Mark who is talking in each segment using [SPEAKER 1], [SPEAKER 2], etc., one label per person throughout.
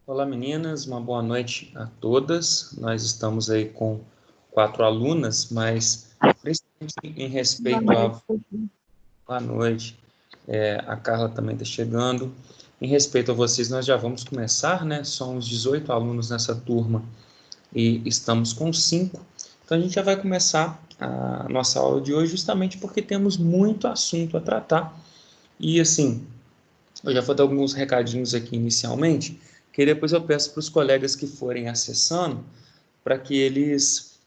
[SPEAKER 1] Olá meninas, uma boa noite a todas. Nós estamos aí com 4 alunas, mas principalmente em respeito a... Boa noite. A Carla também está chegando. Em respeito a vocês, nós já vamos começar, né? Somos 18 alunos nessa turma e estamos com 5. Então a gente já vai começar a nossa aula de hoje justamente porque temos muito assunto a tratar. E assim, eu já vou dar alguns recadinhos aqui inicialmente, que depois eu peço para os colegas que forem acessando, para que eles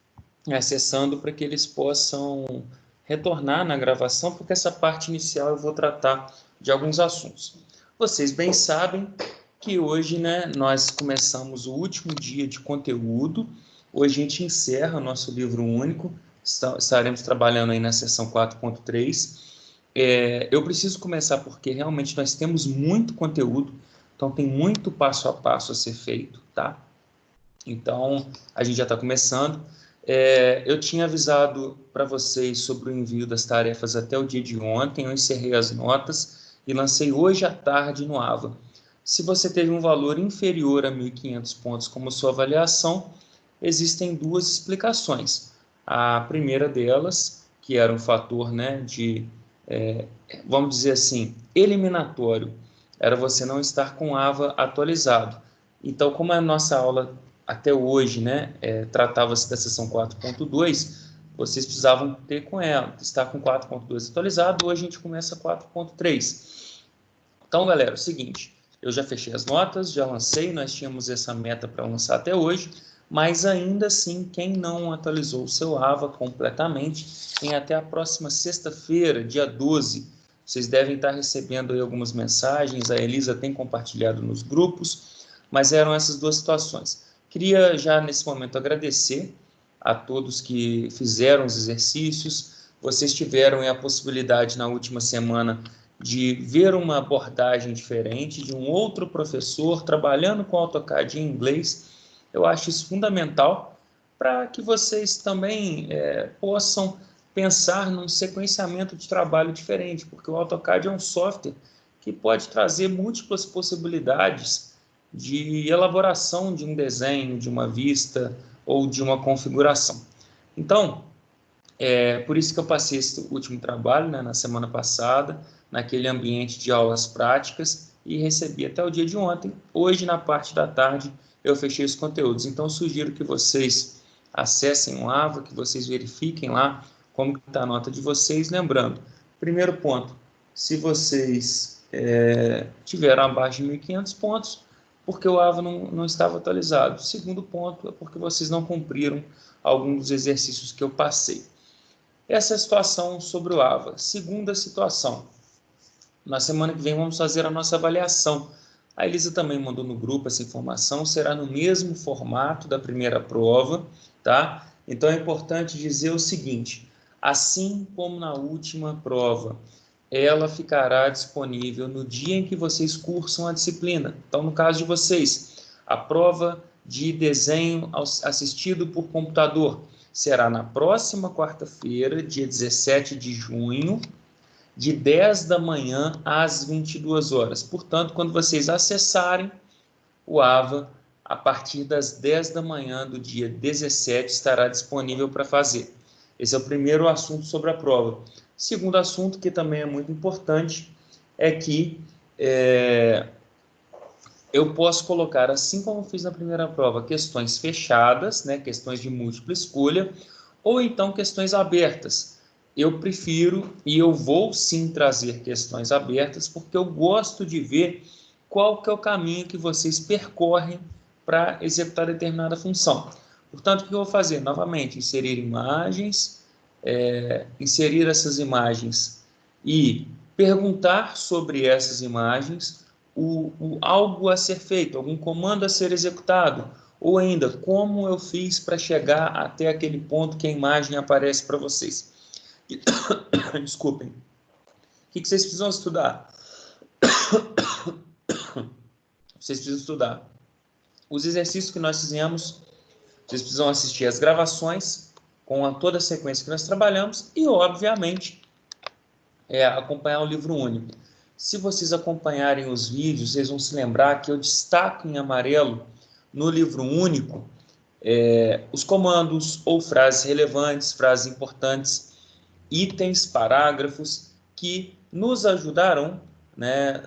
[SPEAKER 1] possam retornar na gravação, porque essa parte inicial eu vou tratar de alguns assuntos. Vocês bem sabem que hoje, né, nós começamos o último dia de conteúdo. Hoje a gente encerra o nosso livro único, estaremos trabalhando aí na seção 4.3. Eu preciso começar porque realmente nós temos muito conteúdo, então tem muito passo a passo a ser feito, tá? Então, a gente já está começando. Eu tinha avisado para vocês sobre o envio das tarefas até o dia de ontem, eu encerrei as notas e lancei hoje à tarde no AVA. Se você teve um valor inferior a 1.500 pontos como sua avaliação, existem duas explicações. A primeira delas, que era um fator, né, vamos dizer assim, eliminatório, era você não estar com o AVA atualizado. Então, como a nossa aula até hoje, né, tratava-se da seção 4.2, vocês precisavam ter com ela, estar com 4.2 atualizado, hoje a gente começa 4.3. Então, galera, é o seguinte, eu já fechei as notas, já lancei, nós tínhamos essa meta para lançar até hoje, mas ainda assim, quem não atualizou o seu AVA completamente, tem até a próxima sexta-feira, dia 12, vocês devem estar recebendo aí algumas mensagens, a Elisa tem compartilhado nos grupos, mas eram essas duas situações. Queria já nesse momento agradecer a todos que fizeram os exercícios, vocês tiveram a possibilidade na última semana de ver uma abordagem diferente, de um outro professor trabalhando com AutoCAD em inglês. Eu acho isso fundamental para que vocês também possam pensar num sequenciamento de trabalho diferente, porque o AutoCAD é um software que pode trazer múltiplas possibilidades de elaboração de um desenho, de uma vista ou de uma configuração. Então, por isso que eu passei esse último trabalho, né, na semana passada, naquele ambiente de aulas práticas e recebi até o dia de ontem. Hoje, na parte da tarde, eu fechei os conteúdos. Então, sugiro que vocês acessem o AVA, que vocês verifiquem lá como está a nota de vocês. Lembrando, primeiro ponto, se vocês tiveram abaixo de 1.500 pontos, porque o AVA não estava atualizado. Segundo ponto, é porque vocês não cumpriram algum dos exercícios que eu passei. Essa é a situação sobre o AVA. Segunda situação, na semana que vem vamos fazer a nossa avaliação. A Elisa também mandou no grupo essa informação, será no mesmo formato da primeira prova, tá? Então é importante dizer o seguinte, assim como na última prova, ela ficará disponível no dia em que vocês cursam a disciplina. Então, no caso de vocês, a prova de desenho assistido por computador será na próxima quarta-feira, dia 17 de junho, de 10 da manhã às 22 horas. Portanto, quando vocês acessarem o AVA, a partir das 10 da manhã do dia 17 estará disponível para fazer. Esse é o primeiro assunto sobre a prova. Segundo assunto, que também é muito importante, é que eu posso colocar, assim como fiz na primeira prova, questões fechadas, né, questões de múltipla escolha, ou então questões abertas. Eu prefiro e eu vou sim trazer questões abertas, porque eu gosto de ver qual que é o caminho que vocês percorrem para executar determinada função. Portanto, o que eu vou fazer? Novamente, inserir imagens, inserir essas imagens e perguntar sobre essas imagens, algo a ser feito, algum comando a ser executado, ou ainda, como eu fiz para chegar até aquele ponto que a imagem aparece para vocês. Desculpem. O que vocês precisam estudar? Vocês precisam estudar os exercícios que nós fizemos, vocês precisam assistir as gravações com toda a sequência que nós trabalhamos e, obviamente, acompanhar o livro único. Se vocês acompanharem os vídeos, vocês vão se lembrar que eu destaco em amarelo no livro único os comandos ou frases relevantes, frases importantes, itens, parágrafos que nos ajudarão, né,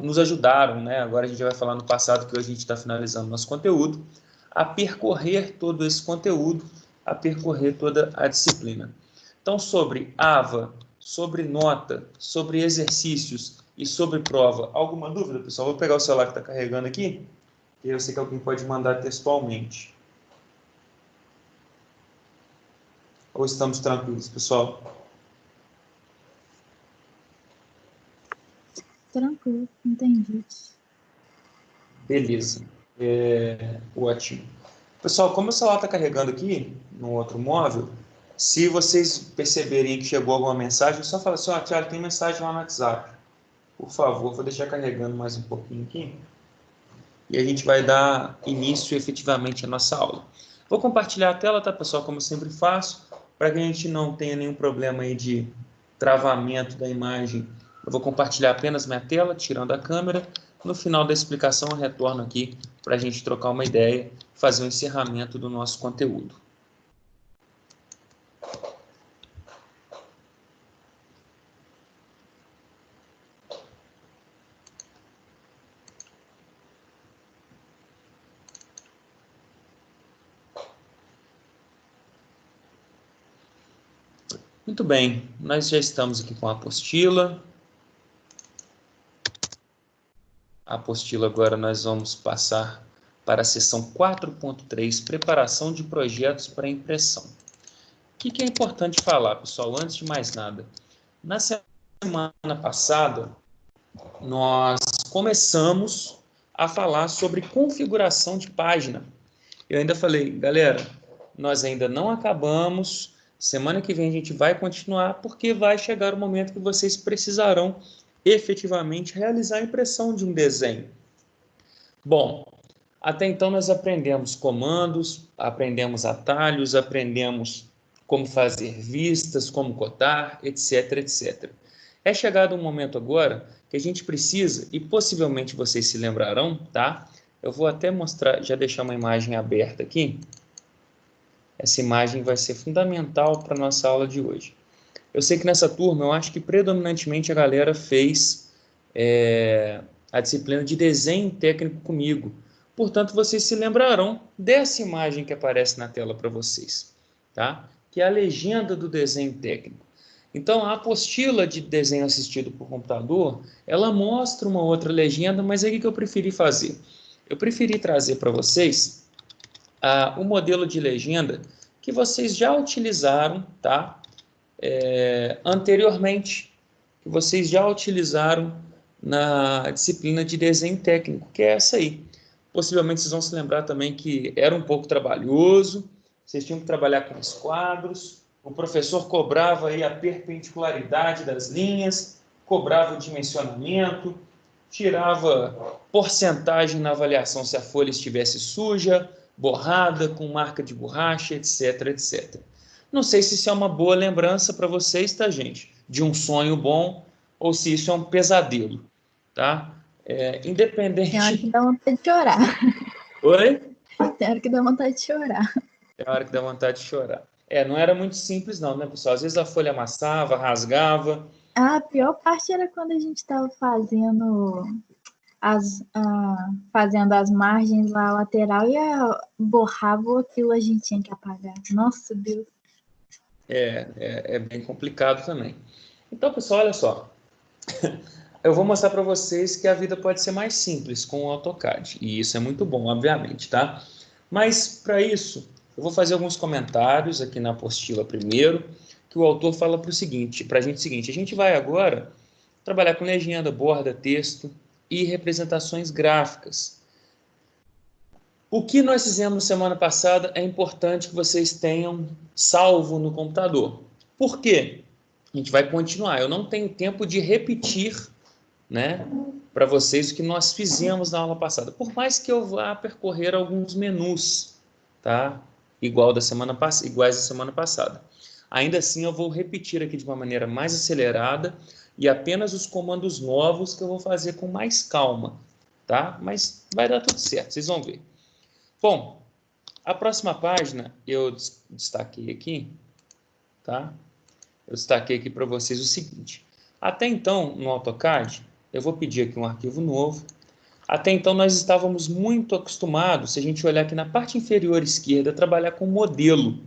[SPEAKER 1] nos ajudaram, né, agora a gente vai falar no passado, que hoje a gente está finalizando nosso conteúdo, a percorrer todo esse conteúdo, a percorrer toda a disciplina. Então, sobre AVA, sobre nota, sobre exercícios e sobre prova, alguma dúvida, pessoal? Vou pegar o celular que está carregando aqui, que eu sei que alguém pode mandar textualmente. Ou estamos tranquilos, pessoal?
[SPEAKER 2] Tranquilo, entendi.
[SPEAKER 1] Beleza. Ótimo. Pessoal, como o celular está carregando aqui, no outro móvel, se vocês perceberem que chegou alguma mensagem, só fala assim, ó, Thiago, tem mensagem lá no WhatsApp. Por favor, vou deixar carregando mais um pouquinho aqui. E a gente vai dar início efetivamente à nossa aula. Vou compartilhar a tela, tá, pessoal? Como eu sempre faço, para que a gente não tenha nenhum problema aí de travamento da imagem. Eu vou compartilhar apenas minha tela, tirando a câmera. No final da explicação, eu retorno aqui para a gente trocar uma ideia, fazer um encerramento do nosso conteúdo. Muito bem, nós já estamos aqui com a apostila. A apostila agora nós vamos passar para a seção 4.3, preparação de projetos para impressão. O que é importante falar, pessoal, antes de mais nada? Na semana passada, nós começamos a falar sobre configuração de página. Eu ainda falei, galera, nós ainda não acabamos, semana que vem a gente vai continuar, porque vai chegar o momento que vocês precisarão efetivamente realizar a impressão de um desenho. Bom, até então nós aprendemos comandos, aprendemos atalhos, aprendemos como fazer vistas, como cotar, etc, etc. É chegado um momento agora que a gente precisa, e possivelmente vocês se lembrarão, tá? Eu vou até mostrar, já deixar uma imagem aberta aqui. Essa imagem vai ser fundamental para a nossa aula de hoje. Eu sei que nessa turma, eu acho que predominantemente a galera fez a disciplina de desenho técnico comigo. Portanto, vocês se lembrarão dessa imagem que aparece na tela para vocês, tá? Que é a legenda do desenho técnico. Então, a apostila de desenho assistido por computador, ela mostra uma outra legenda, mas é o que eu preferi fazer. Eu preferi trazer para vocês o modelo de legenda que vocês já utilizaram, tá? Anteriormente, que vocês já utilizaram na disciplina de desenho técnico, que é essa aí. Possivelmente vocês vão se lembrar também que era um pouco trabalhoso, vocês tinham que trabalhar com esquadros, o professor cobrava aí a perpendicularidade das linhas, cobrava o dimensionamento, tirava porcentagem na avaliação se a folha estivesse suja, borrada, com marca de borracha, etc, etc. Não sei se isso é uma boa lembrança para vocês, tá, gente? De um sonho bom, ou se isso é um pesadelo, tá? Independente...
[SPEAKER 2] Tem hora que dá vontade de chorar.
[SPEAKER 1] Oi?
[SPEAKER 2] Tem hora que dá vontade de chorar.
[SPEAKER 1] Tem hora que dá vontade de chorar. Não era muito simples não, né, pessoal? Às vezes a folha amassava, rasgava.
[SPEAKER 2] A pior parte era quando a gente estava fazendo as margens lá lateral e borrava aquilo, a gente tinha que apagar. Nossa, Deus.
[SPEAKER 1] É bem complicado também. Então, pessoal, olha só. Eu vou mostrar para vocês que a vida pode ser mais simples com o AutoCAD. E isso é muito bom, obviamente, tá? Mas, para isso, eu vou fazer alguns comentários aqui na apostila primeiro, que o autor fala para a gente o seguinte, a gente vai agora trabalhar com legenda, borda, texto e representações gráficas. O que nós fizemos semana passada é importante que vocês tenham salvo no computador. Por quê? A gente vai continuar. Eu não tenho tempo de repetir, né, para vocês o que nós fizemos na aula passada. Por mais que eu vá percorrer alguns menus, tá? Iguais da semana passada. Ainda assim, eu vou repetir aqui de uma maneira mais acelerada e apenas os comandos novos que eu vou fazer com mais calma, tá? Mas vai dar tudo certo, vocês vão ver. Bom, a próxima página eu destaquei aqui, tá? Eu destaquei aqui para vocês o seguinte. Até então, no AutoCAD, eu vou pedir aqui um arquivo novo. Até então, nós estávamos muito acostumados, se a gente olhar aqui na parte inferior esquerda, a trabalhar com modelo.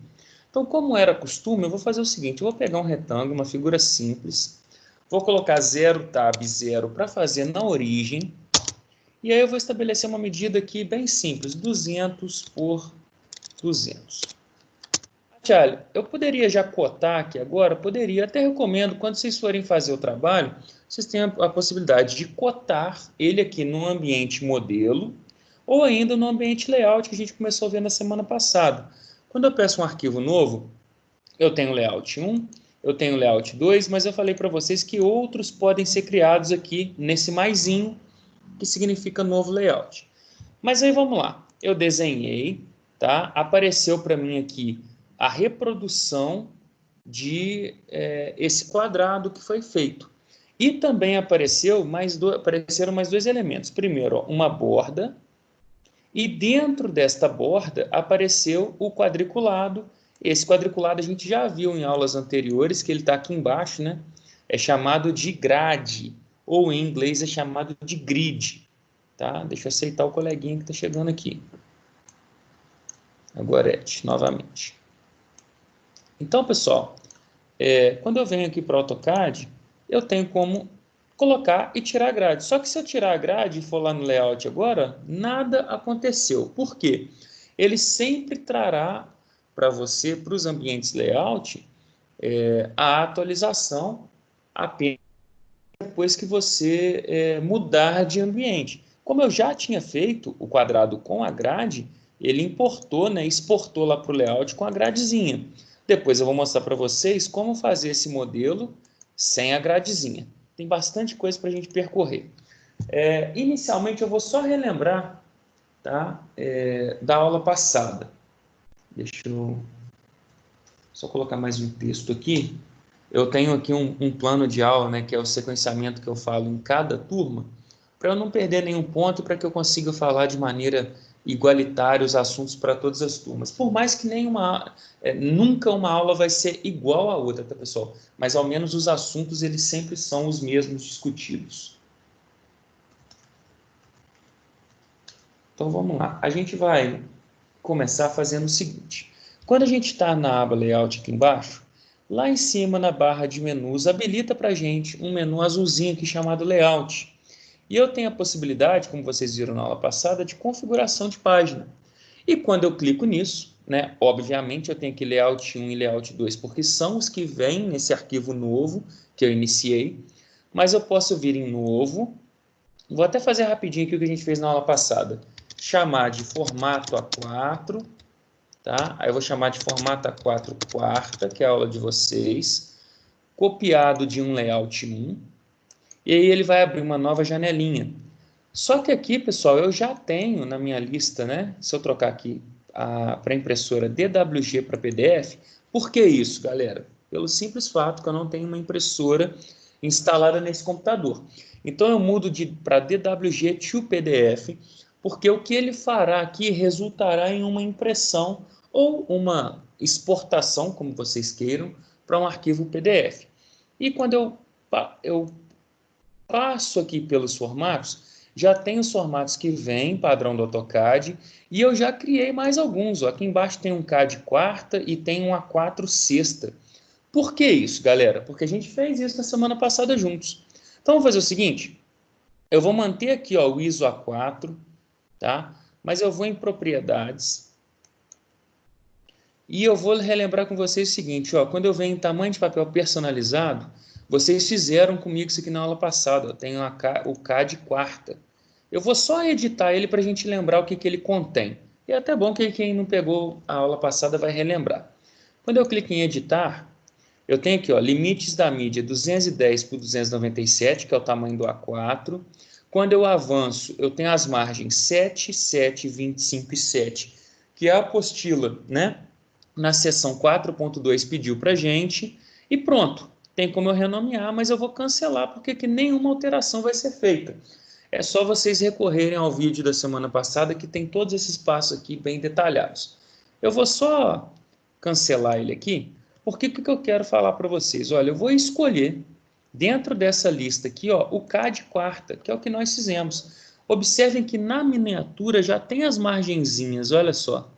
[SPEAKER 1] Então, como era costume, eu vou fazer o seguinte, eu vou pegar um retângulo, uma figura simples, vou colocar 0 tab 0 para fazer na origem, e aí eu vou estabelecer uma medida aqui bem simples, 200 por 200. Tiago, eu poderia já cotar aqui agora? Poderia, até recomendo, quando vocês forem fazer o trabalho, vocês têm a possibilidade de cotar ele aqui no ambiente modelo, ou ainda no ambiente layout que a gente começou a ver na semana passada. Quando eu peço um arquivo novo, eu tenho layout 1, eu tenho layout 2, mas eu falei para vocês que outros podem ser criados aqui nesse maisinho, que significa novo layout. Mas aí vamos lá, eu desenhei, tá? Apareceu para mim aqui a reprodução de esse quadrado que foi feito. E também apareceram mais dois elementos. Primeiro, ó, uma borda, e dentro desta borda apareceu o quadriculado. Esse quadriculado a gente já viu em aulas anteriores, que ele está aqui embaixo, né? É chamado de grade, ou em inglês é chamado de grid. Tá? Deixa eu aceitar o coleguinha que está chegando aqui. Agora, novamente. Então, pessoal, quando eu venho aqui para o AutoCAD, eu tenho como colocar e tirar a grade. Só que se eu tirar a grade e for lá no layout agora, nada aconteceu. Por quê? Ele sempre trará para você, para os ambientes layout, a atualização apenas depois que você mudar de ambiente. Como eu já tinha feito o quadrado com a grade, ele importou, né, exportou lá para o layout com a gradezinha. Depois eu vou mostrar para vocês como fazer esse modelo sem a gradezinha. Tem bastante coisa para a gente percorrer. Inicialmente eu vou só relembrar, tá, da aula passada. Deixa eu só colocar mais um texto aqui. Eu tenho aqui um plano de aula, né, que é o sequenciamento que eu falo em cada turma, para eu não perder nenhum ponto e para que eu consiga falar de maneira igualitária os assuntos para todas as turmas. Por mais que nunca uma aula vai ser igual à outra, tá, pessoal? Mas ao menos os assuntos eles sempre são os mesmos discutidos. Então vamos lá. A gente vai começar fazendo o seguinte. Quando a gente está na aba Layout aqui embaixo, lá em cima na barra de menus, habilita para a gente um menu azulzinho aqui chamado Layout. E eu tenho a possibilidade, como vocês viram na aula passada, de configuração de página. E quando eu clico nisso, né, obviamente eu tenho aqui Layout 1 e Layout 2, porque são os que vêm nesse arquivo novo que eu iniciei. Mas eu posso vir em Novo. Vou até fazer rapidinho aqui o que a gente fez na aula passada. Chamar de formato A4. Tá? Aí eu vou chamar de formato A4 quarta, que é a aula de vocês, copiado de um layout 1, e aí ele vai abrir uma nova janelinha. Só que aqui, pessoal, eu já tenho na minha lista, né? Se eu trocar aqui para a impressora DWG para PDF, por que isso, galera? Pelo simples fato que eu não tenho uma impressora instalada nesse computador. Então eu mudo para DWG to PDF, porque o que ele fará aqui resultará em uma impressão ou uma exportação, como vocês queiram, para um arquivo PDF. E quando eu passo aqui pelos formatos, já tem os formatos que vêm, padrão do AutoCAD, e eu já criei mais alguns. Ó. Aqui embaixo tem um CAD quarta e tem um A4 sexta. Por que isso, galera? Porque a gente fez isso na semana passada juntos. Então, vamos fazer o seguinte, eu vou manter aqui ó, o ISO A4, tá? Mas eu vou em propriedades, e eu vou relembrar com vocês o seguinte, ó, quando eu venho em tamanho de papel personalizado, vocês fizeram comigo isso aqui na aula passada, ó, tem o CAD quarta. Eu vou só editar ele para a gente lembrar o que ele contém. E é até bom que quem não pegou a aula passada vai relembrar. Quando eu clico em editar, eu tenho aqui, ó, limites da mídia 210 por 297, que é o tamanho do A4. Quando eu avanço, eu tenho as margens 7, 7, 25 e 7, que é a apostila, né? Na seção 4.2 pediu para a gente, e pronto. tem como eu renomear, mas eu vou cancelar porque que nenhuma alteração vai ser feita. É só vocês recorrerem ao vídeo da semana passada que tem todos esses passos aqui bem detalhados. Eu vou só cancelar ele aqui, porque o que eu quero falar para vocês? Olha, eu vou escolher dentro dessa lista aqui, ó, o K de quarta, que é o que nós fizemos. Observem que na miniatura já tem as margenzinhas, olha só.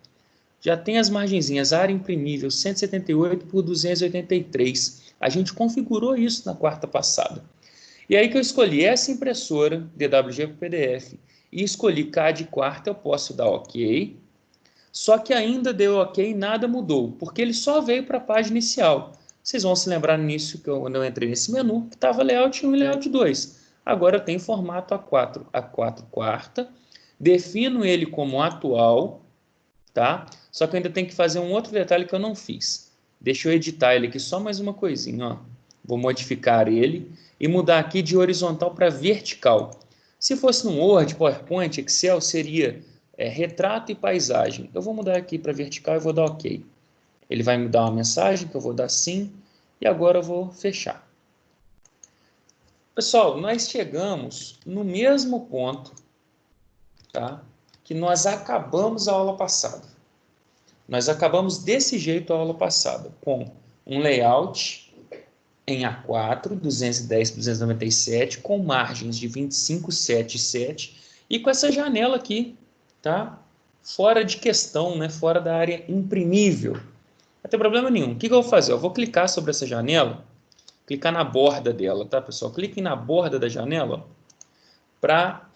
[SPEAKER 1] Já tem as margenzinhas, área imprimível 178 por 283. A gente configurou isso na quarta passada. E aí que eu escolhi essa impressora, DWG para PDF, e escolhi K de quarta, eu posso dar OK. Só que ainda deu OK e nada mudou, porque ele só veio para a página inicial. Vocês vão se lembrar nisso, que quando eu entrei nesse menu, que estava layout 1 e layout 2. Agora eu tenho formato A4 quarta, defino ele como atual, tá? Só que eu ainda tenho que fazer um outro detalhe que eu não fiz. Deixa eu editar ele aqui, só mais uma coisinha, ó. Vou modificar ele e mudar aqui de horizontal para vertical. Se fosse no Word, PowerPoint, Excel, seria retrato e paisagem. Eu vou mudar aqui para vertical e vou dar OK. Ele vai me dar uma mensagem que eu vou dar sim, e agora eu vou fechar. Pessoal, nós chegamos no mesmo ponto, tá? Que nós acabamos a aula passada. Nós acabamos desse jeito a aula passada, com um layout em A4, 210 por 297, com margens de 25, 7 e 7, e com essa janela aqui, tá? Fora de questão, né? Fora da área imprimível. Não tem problema nenhum. O que eu vou fazer? Eu vou clicar sobre essa janela, clicar na borda dela, tá, pessoal? Cliquem na borda da janela para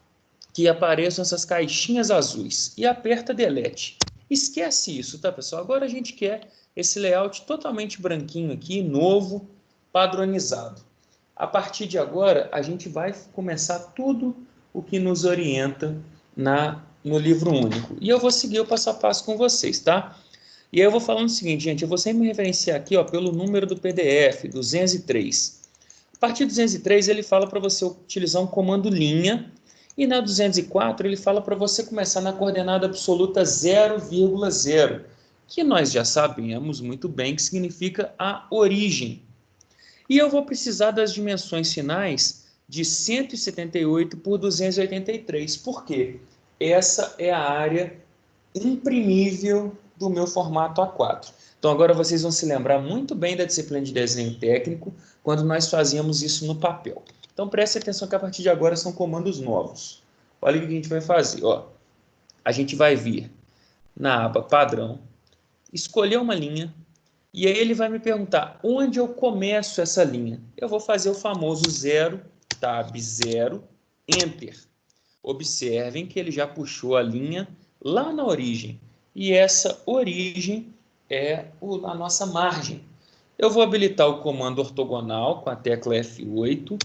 [SPEAKER 1] que apareçam essas caixinhas azuis e aperta Delete. Esquece isso, tá, pessoal? Agora a gente quer esse layout totalmente branquinho aqui, novo, padronizado. A partir de agora, a gente vai começar tudo o que nos orienta no livro único. E eu vou seguir o passo a passo com vocês, tá? E aí eu vou falando o seguinte, gente, eu vou sempre me referenciar aqui, ó, pelo número do PDF, 203. A partir do 203, ele fala para você utilizar um comando linha, e na 204 ele fala para você começar na coordenada absoluta 0,0, que nós já sabemos muito bem que significa a origem. E eu vou precisar das dimensões finais de 178 por 283. Por quê? Essa é a área imprimível do meu formato A4. Então agora vocês vão se lembrar muito bem da disciplina de desenho técnico quando nós fazíamos isso no papel. Então preste atenção que a partir de agora são comandos novos. Olha o que a gente vai fazer. Ó. A gente vai vir na aba padrão, escolher uma linha, e aí ele vai me perguntar onde eu começo essa linha. Eu vou fazer o famoso 0, tab 0, enter. Observem que ele já puxou a linha lá na origem. E essa origem é a nossa margem. Eu vou habilitar o comando ortogonal com a tecla F8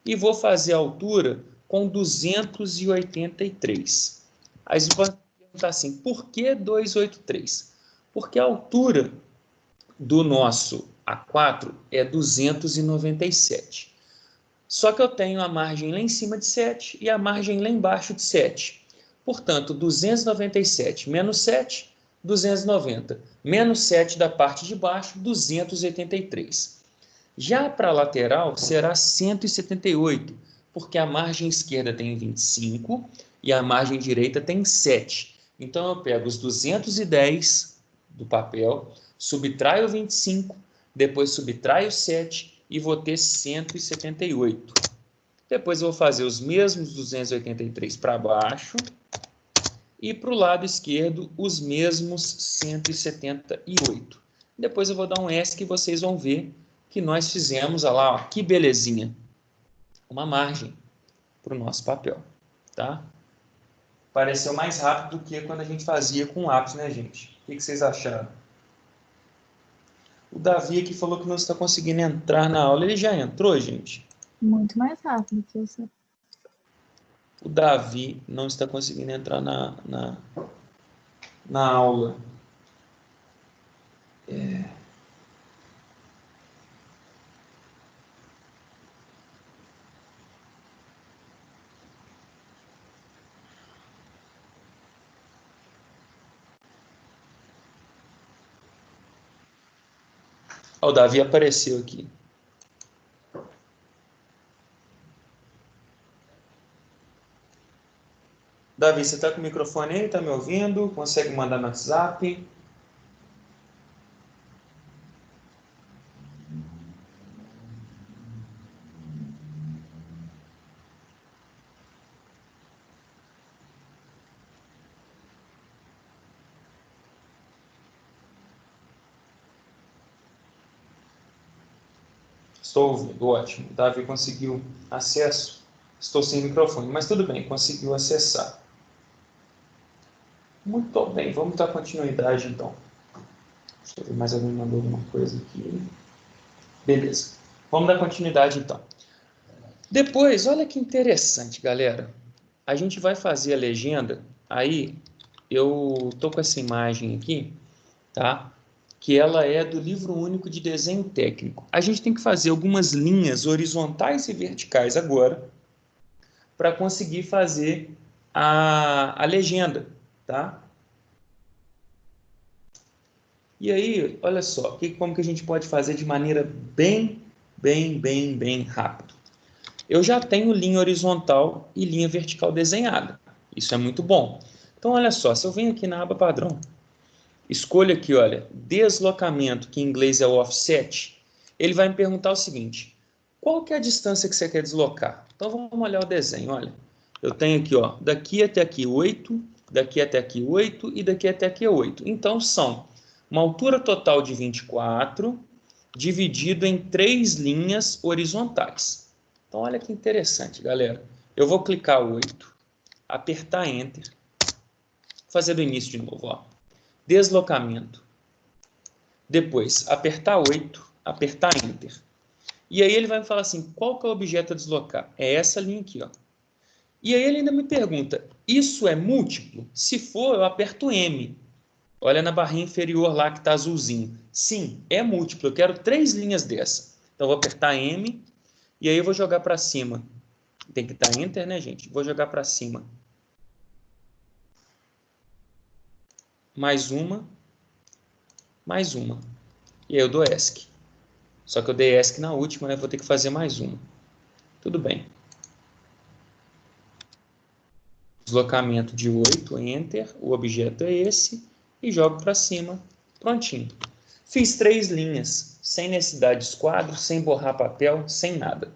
[SPEAKER 1] e vou fazer a altura com 283. Aí você pode perguntar assim, por que 283? Porque a altura do nosso A4 é 297. Só que eu tenho a margem lá em cima de 7 e a margem lá embaixo de 7. Portanto, 297 menos 7, 290. Menos 7 da parte de baixo, 283. Já para a lateral, será 178, porque a margem esquerda tem 25 e a margem direita tem 7. Então, eu pego os 210 do papel, subtraio 25, depois subtraio 7 e vou ter 178. Depois eu vou fazer os mesmos 283 para baixo e para o lado esquerdo os mesmos 178. Depois eu vou dar um ESC e vocês vão ver que nós fizemos, olha lá, ó, que belezinha, uma margem para o nosso papel, tá? Pareceu mais rápido do que quando a gente fazia com lápis, né, gente? O que vocês acharam? O Davi aqui falou que não está conseguindo entrar na aula. Ele já entrou, gente?
[SPEAKER 2] Muito mais rápido que você.
[SPEAKER 1] O Davi não está conseguindo entrar na aula. O Davi apareceu aqui. Davi, você está com o microfone aí? Está me ouvindo? Consegue mandar no WhatsApp? Estou ouvindo, ótimo. Davi conseguiu acesso. Estou sem microfone, mas tudo bem, conseguiu acessar. Muito bem, vamos dar continuidade então. Deixa eu ver, mais alguém mandou alguma coisa aqui. Beleza, vamos dar continuidade então. Depois, olha que interessante, galera. A gente vai fazer a legenda, aí eu tô com essa imagem aqui, tá? Que ela é do livro único de desenho técnico. A gente tem que fazer algumas linhas horizontais e verticais agora para conseguir fazer a legenda, tá? E aí, olha só, como que a gente pode fazer de maneira bem rápido. Eu já tenho linha horizontal e linha vertical desenhada. Isso é muito bom. Então, olha só, se eu venho aqui na aba padrão, escolho aqui, olha, deslocamento, que em inglês é o offset, ele vai me perguntar o seguinte, qual que é a distância que você quer deslocar? Então, vamos olhar o desenho, olha. Eu tenho aqui, ó, daqui até aqui 8, daqui até aqui 8 e daqui até aqui 8. Então, são uma altura total de 24, dividido em 3 linhas horizontais. Então, olha que interessante, galera. Eu vou clicar 8, apertar Enter, fazer do início de novo, ó. Deslocamento. Depois, apertar 8, apertar Enter. E aí ele vai me falar assim, qual que é o objeto a deslocar? É essa linha aqui, ó. E aí ele ainda me pergunta, isso é múltiplo? Se for, eu aperto M. Olha na barrinha inferior lá que está azulzinho. Sim, é múltiplo, eu quero 3 linhas dessa. Então, eu vou apertar M, e aí eu vou jogar para cima. Tem que dar Enter, né, gente? Vou jogar para cima. Mais uma. E aí eu dou ESC. Só que eu dei ESC na última, né? Vou ter que fazer mais uma. Tudo bem. Deslocamento de 8, Enter. O objeto é esse. E jogo para cima. Prontinho. Fiz 3 linhas, sem necessidade de esquadro, sem borrar papel, sem nada.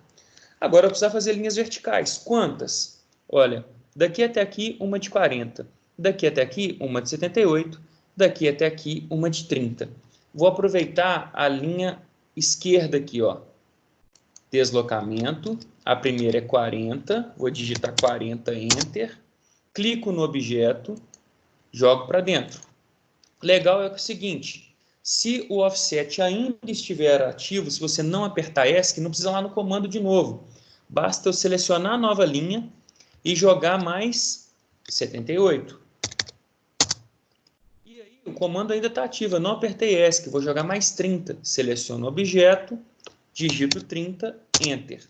[SPEAKER 1] Agora eu preciso fazer linhas verticais. Quantas? Olha, daqui até aqui, uma de 40. Daqui até aqui, uma de 78. Daqui até aqui, uma de 30. Vou aproveitar a linha esquerda aqui, ó. Deslocamento. A primeira é 40. Vou digitar 40, Enter. Clico no objeto, jogo para dentro. Legal é o seguinte, se o offset ainda estiver ativo, se você não apertar ESC, não precisa ir lá no comando de novo. Basta eu selecionar a nova linha e jogar mais 78. E aí o comando ainda está ativo, eu não apertei ESC, vou jogar mais 30. Seleciono o objeto, digito 30, Enter.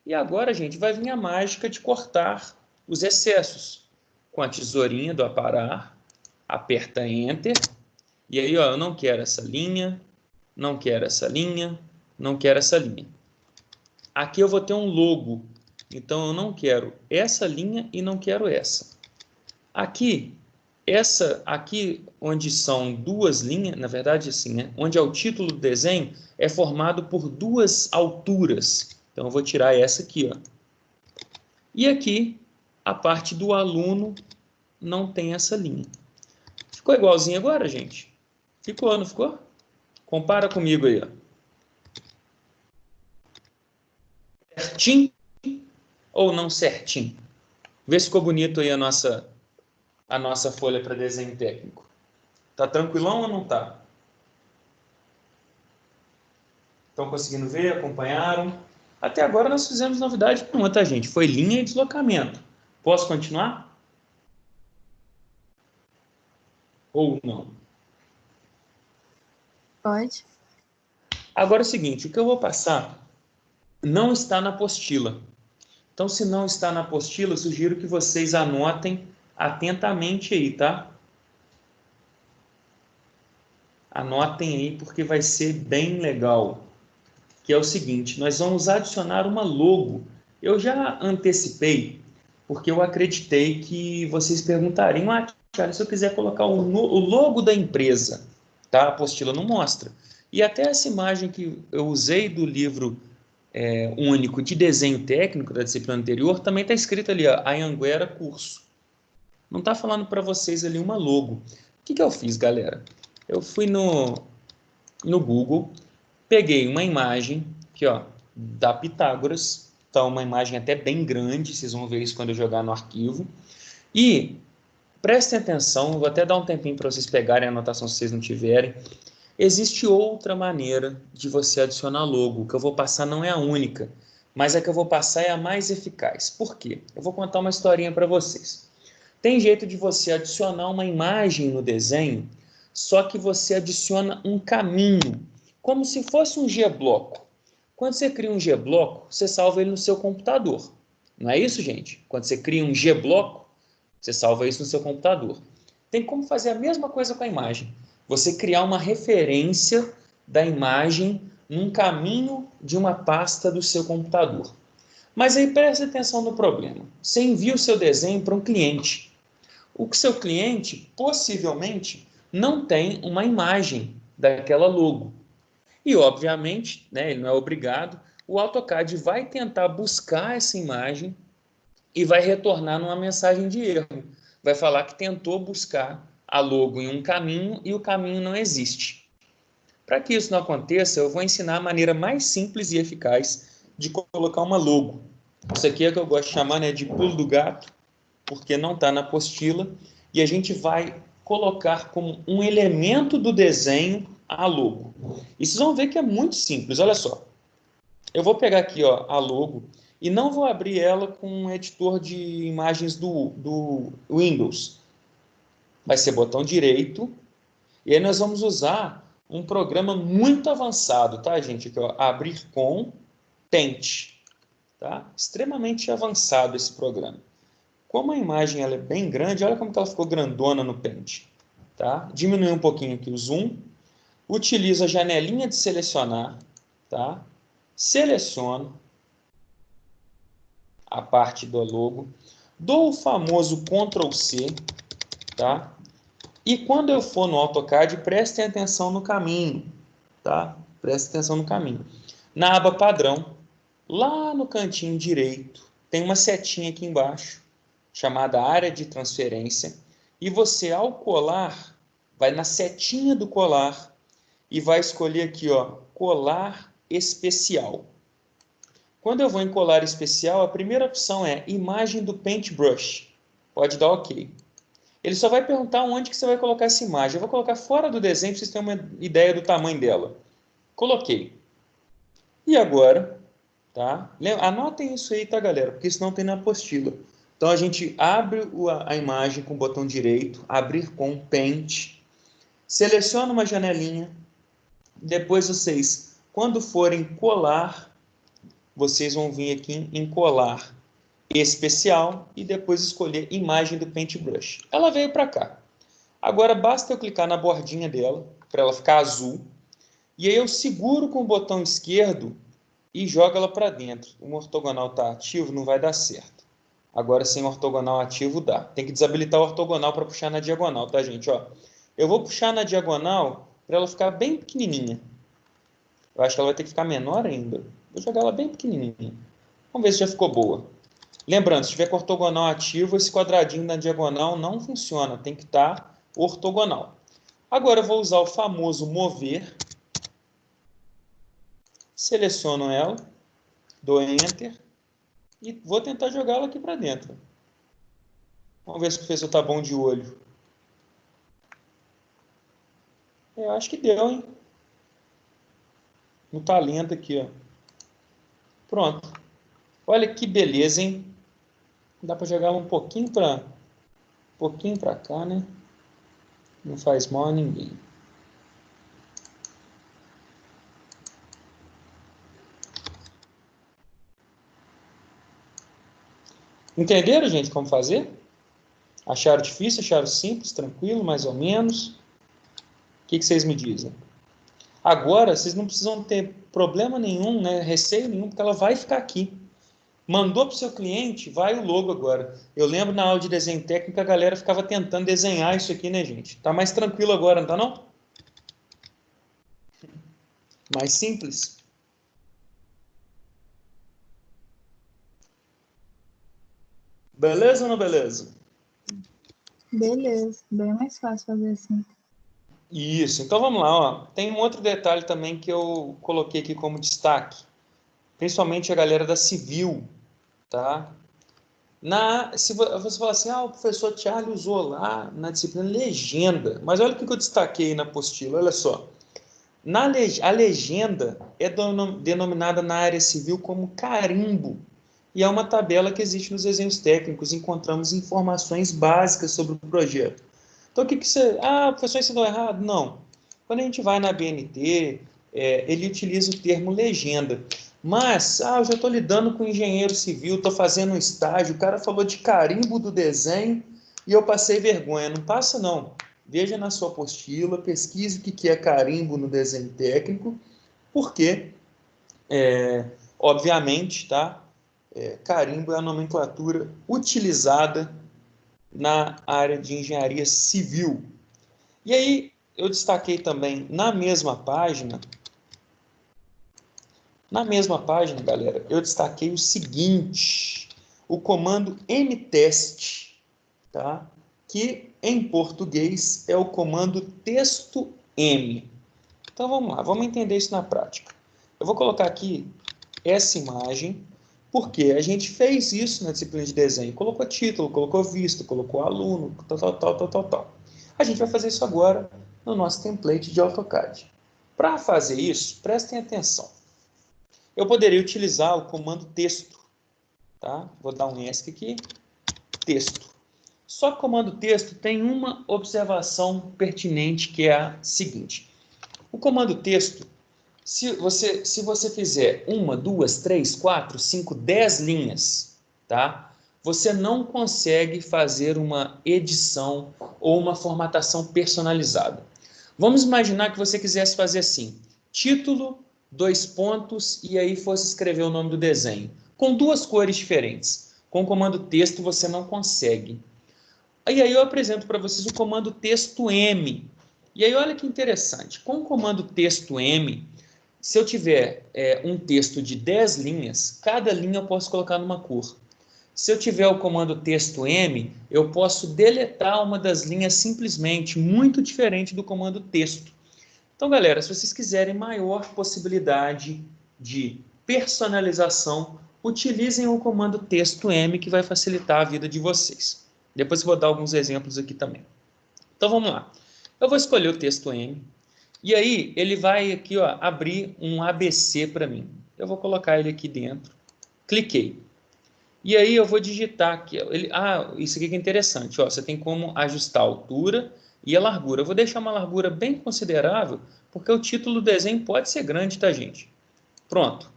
[SPEAKER 1] E agora, gente, vai vir a mágica de cortar os excessos. Com a tesourinha do aparar, aperta Enter. E aí, ó, eu não quero essa linha, não quero essa linha, não quero essa linha. Aqui eu vou ter um logo, então eu não quero essa linha e não quero essa. Aqui, aqui onde são duas linhas, na verdade assim, né? Onde é o título do desenho, é formado por duas alturas. Então eu vou tirar essa aqui, ó. E aqui, a parte do aluno não tem essa linha. Ficou igualzinho agora, gente? Ficou, não ficou? Compara comigo aí, ó. Certinho ou não certinho? Vê se ficou bonito aí a nossa folha para desenho técnico. Tá tranquilão ou não tá? Estão conseguindo ver? Acompanharam? Até agora nós fizemos novidade nenhuma, tá, gente? Foi linha e deslocamento. Posso continuar? Ou não?
[SPEAKER 2] Pode.
[SPEAKER 1] Agora é o seguinte, o que eu vou passar não está na apostila. Então, se não está na apostila, eu sugiro que vocês anotem atentamente aí, tá? Anotem aí, porque vai ser bem legal. Que é o seguinte, nós vamos adicionar uma logo. Eu já antecipei, porque eu acreditei que vocês perguntariam, Thiago, se eu quiser colocar o logo da empresa, tá? A apostila não mostra. E até essa imagem que eu usei do livro único de desenho técnico da disciplina anterior, também está escrito ali, ó, Anhanguera Curso. Não está falando para vocês ali uma logo. O que eu fiz, galera? Eu fui no Google, peguei uma imagem aqui, ó, da Pitágoras, tá uma imagem até bem grande, vocês vão ver isso quando eu jogar no arquivo, e prestem atenção, vou até dar um tempinho para vocês pegarem a anotação se vocês não tiverem. Existe outra maneira de você adicionar logo. O que eu vou passar não é a única, mas a que eu vou passar é a mais eficaz. Por quê? Eu vou contar uma historinha para vocês. Tem jeito de você adicionar uma imagem no desenho, só que você adiciona um caminho, como se fosse um G-bloco. Quando você cria um G-bloco, você salva ele no seu computador. Não é isso, gente? Quando você cria um G-bloco, você salva isso no seu computador. Tem como fazer a mesma coisa com a imagem. Você criar uma referência da imagem num caminho de uma pasta do seu computador. Mas aí preste atenção no problema. Você envia o seu desenho para um cliente. O seu cliente, possivelmente, não tem uma imagem daquela logo. E, obviamente, né, ele não é obrigado, o AutoCAD vai tentar buscar essa imagem e vai retornar numa mensagem de erro. Vai falar que tentou buscar a logo em um caminho e o caminho não existe. Para que isso não aconteça, eu vou ensinar a maneira mais simples e eficaz de colocar uma logo. Isso aqui é o que eu gosto de chamar, né, de pulo do gato, porque não está na apostila, e a gente vai colocar como um elemento do desenho a logo. E vocês vão ver que é muito simples, olha só. Eu vou pegar aqui, ó, a logo e não vou abrir ela com um editor de imagens do Windows. Vai ser botão direito, e aí nós vamos usar um programa muito avançado, tá, gente? Aqui, ó, abrir com Paint, tá? Extremamente avançado esse programa. Como a imagem ela é bem grande, olha como que ela ficou grandona no Paint, tá? Diminui um pouquinho aqui o zoom, utilizo a janelinha de selecionar, tá? Seleciono a parte do logo, dou o famoso Ctrl C, tá? E quando eu for no AutoCAD, prestem atenção no caminho, tá? Prestem atenção no caminho. Na aba padrão, lá no cantinho direito, tem uma setinha aqui embaixo, chamada área de transferência, e você, ao colar, vai na setinha do colar e vai escolher aqui, ó, colar especial. Quando eu vou em colar especial, a primeira opção é imagem do Paintbrush. Pode dar OK. Ele só vai perguntar onde que você vai colocar essa imagem. Eu vou colocar fora do desenho para vocês terem uma ideia do tamanho dela. Coloquei. E agora, tá? Anotem isso aí, tá, galera? Porque isso não tem na apostila. Então, a gente abre a imagem com o botão direito, abrir com Paint, seleciona uma janelinha, depois vocês, quando forem colar, vocês vão vir aqui em colar especial e depois escolher imagem do Paintbrush. Ela veio para cá. Agora basta eu clicar na bordinha dela, para ela ficar azul, e aí eu seguro com o botão esquerdo e jogo ela para dentro. O ortogonal está ativo, não vai dar certo. Agora sem ortogonal ativo dá. Tem que desabilitar o ortogonal para puxar na diagonal, tá, gente? Ó, eu vou puxar na diagonal para ela ficar bem pequenininha. Eu acho que ela vai ter que ficar menor ainda. Vou jogar ela bem pequenininha. Vamos ver se já ficou boa. Lembrando, se tiver com ortogonal ativo, esse quadradinho na diagonal não funciona. Tem que estar ortogonal. Agora eu vou usar o famoso mover. Seleciono ela. Dou Enter. E vou tentar jogá-la aqui para dentro. Vamos ver se o professor está bom de olho. Eu acho que deu, hein? No talento aqui, ó. Pronto. Olha que beleza, hein? Dá para jogar um pouquinho para cá, né? Não faz mal a ninguém. Entenderam, gente, como fazer? Acharam difícil? Acharam simples? Tranquilo? Mais ou menos? O que vocês me dizem? Agora, vocês não precisam ter problema nenhum, né? Receio nenhum, porque ela vai ficar aqui. Mandou para o seu cliente, vai o logo agora. Eu lembro na aula de desenho técnico, a galera ficava tentando desenhar isso aqui, né, gente? Tá mais tranquilo agora, não tá não? Mais simples. Beleza ou não beleza?
[SPEAKER 2] Beleza, bem mais fácil fazer assim.
[SPEAKER 1] Isso, então vamos lá, ó. Tem um outro detalhe também que eu coloquei aqui como destaque, principalmente a galera da civil, tá? Se você falar assim, o professor Charlie usou lá na disciplina legenda, mas olha o que eu destaquei na apostila, olha só. A legenda é denominada na área civil como carimbo, e é uma tabela que existe nos desenhos técnicos, encontramos informações básicas sobre o projeto. Então, o que você... o professor ensinou errado? Não. Quando a gente vai na BNT, ele utiliza o termo legenda. Mas, eu já estou lidando com engenheiro civil, estou fazendo um estágio, o cara falou de carimbo do desenho e eu passei vergonha. Não passa, não. Veja na sua apostila, pesquise o que é carimbo no desenho técnico, porque, obviamente, tá? Carimbo é a nomenclatura utilizada na área de engenharia civil. E aí, eu destaquei também na mesma página, galera, eu destaquei o seguinte, o comando mtest, tá? Que em português é o comando texto M. Então vamos lá, vamos entender isso na prática. Eu vou colocar aqui essa imagem, porque a gente fez isso na disciplina de desenho. Colocou título, colocou vista, colocou aluno, tal. A gente vai fazer isso agora no nosso template de AutoCAD. Para fazer isso, prestem atenção. Eu poderia utilizar o comando texto, tá? Vou dar um ESC aqui, texto. Só que o comando texto tem uma observação pertinente, que é a seguinte. O comando texto, se você fizer 1, 2, 3, 4, 5, 10 linhas, tá? Você não consegue fazer uma edição ou uma formatação personalizada. Vamos imaginar que você quisesse fazer assim, título, 2 pontos, e aí fosse escrever o nome do desenho, com 2 cores diferentes. Com o comando texto você não consegue. E aí eu apresento para vocês o comando texto M. E aí olha que interessante, com o comando texto M, se eu tiver um texto de 10 linhas, cada linha eu posso colocar numa cor. Se eu tiver o comando texto M, eu posso deletar uma das linhas simplesmente, muito diferente do comando texto. Então, galera, se vocês quiserem maior possibilidade de personalização, utilizem o comando texto M, que vai facilitar a vida de vocês. Depois eu vou dar alguns exemplos aqui também. Então, vamos lá. Eu vou escolher o texto M, e aí ele vai aqui, ó, abrir um ABC para mim. Eu vou colocar ele aqui dentro. Cliquei. E aí eu vou digitar aqui. Isso aqui que é interessante. Ó, você tem como ajustar a altura e a largura. Eu vou deixar uma largura bem considerável, porque o título do desenho pode ser grande, tá, gente? Pronto.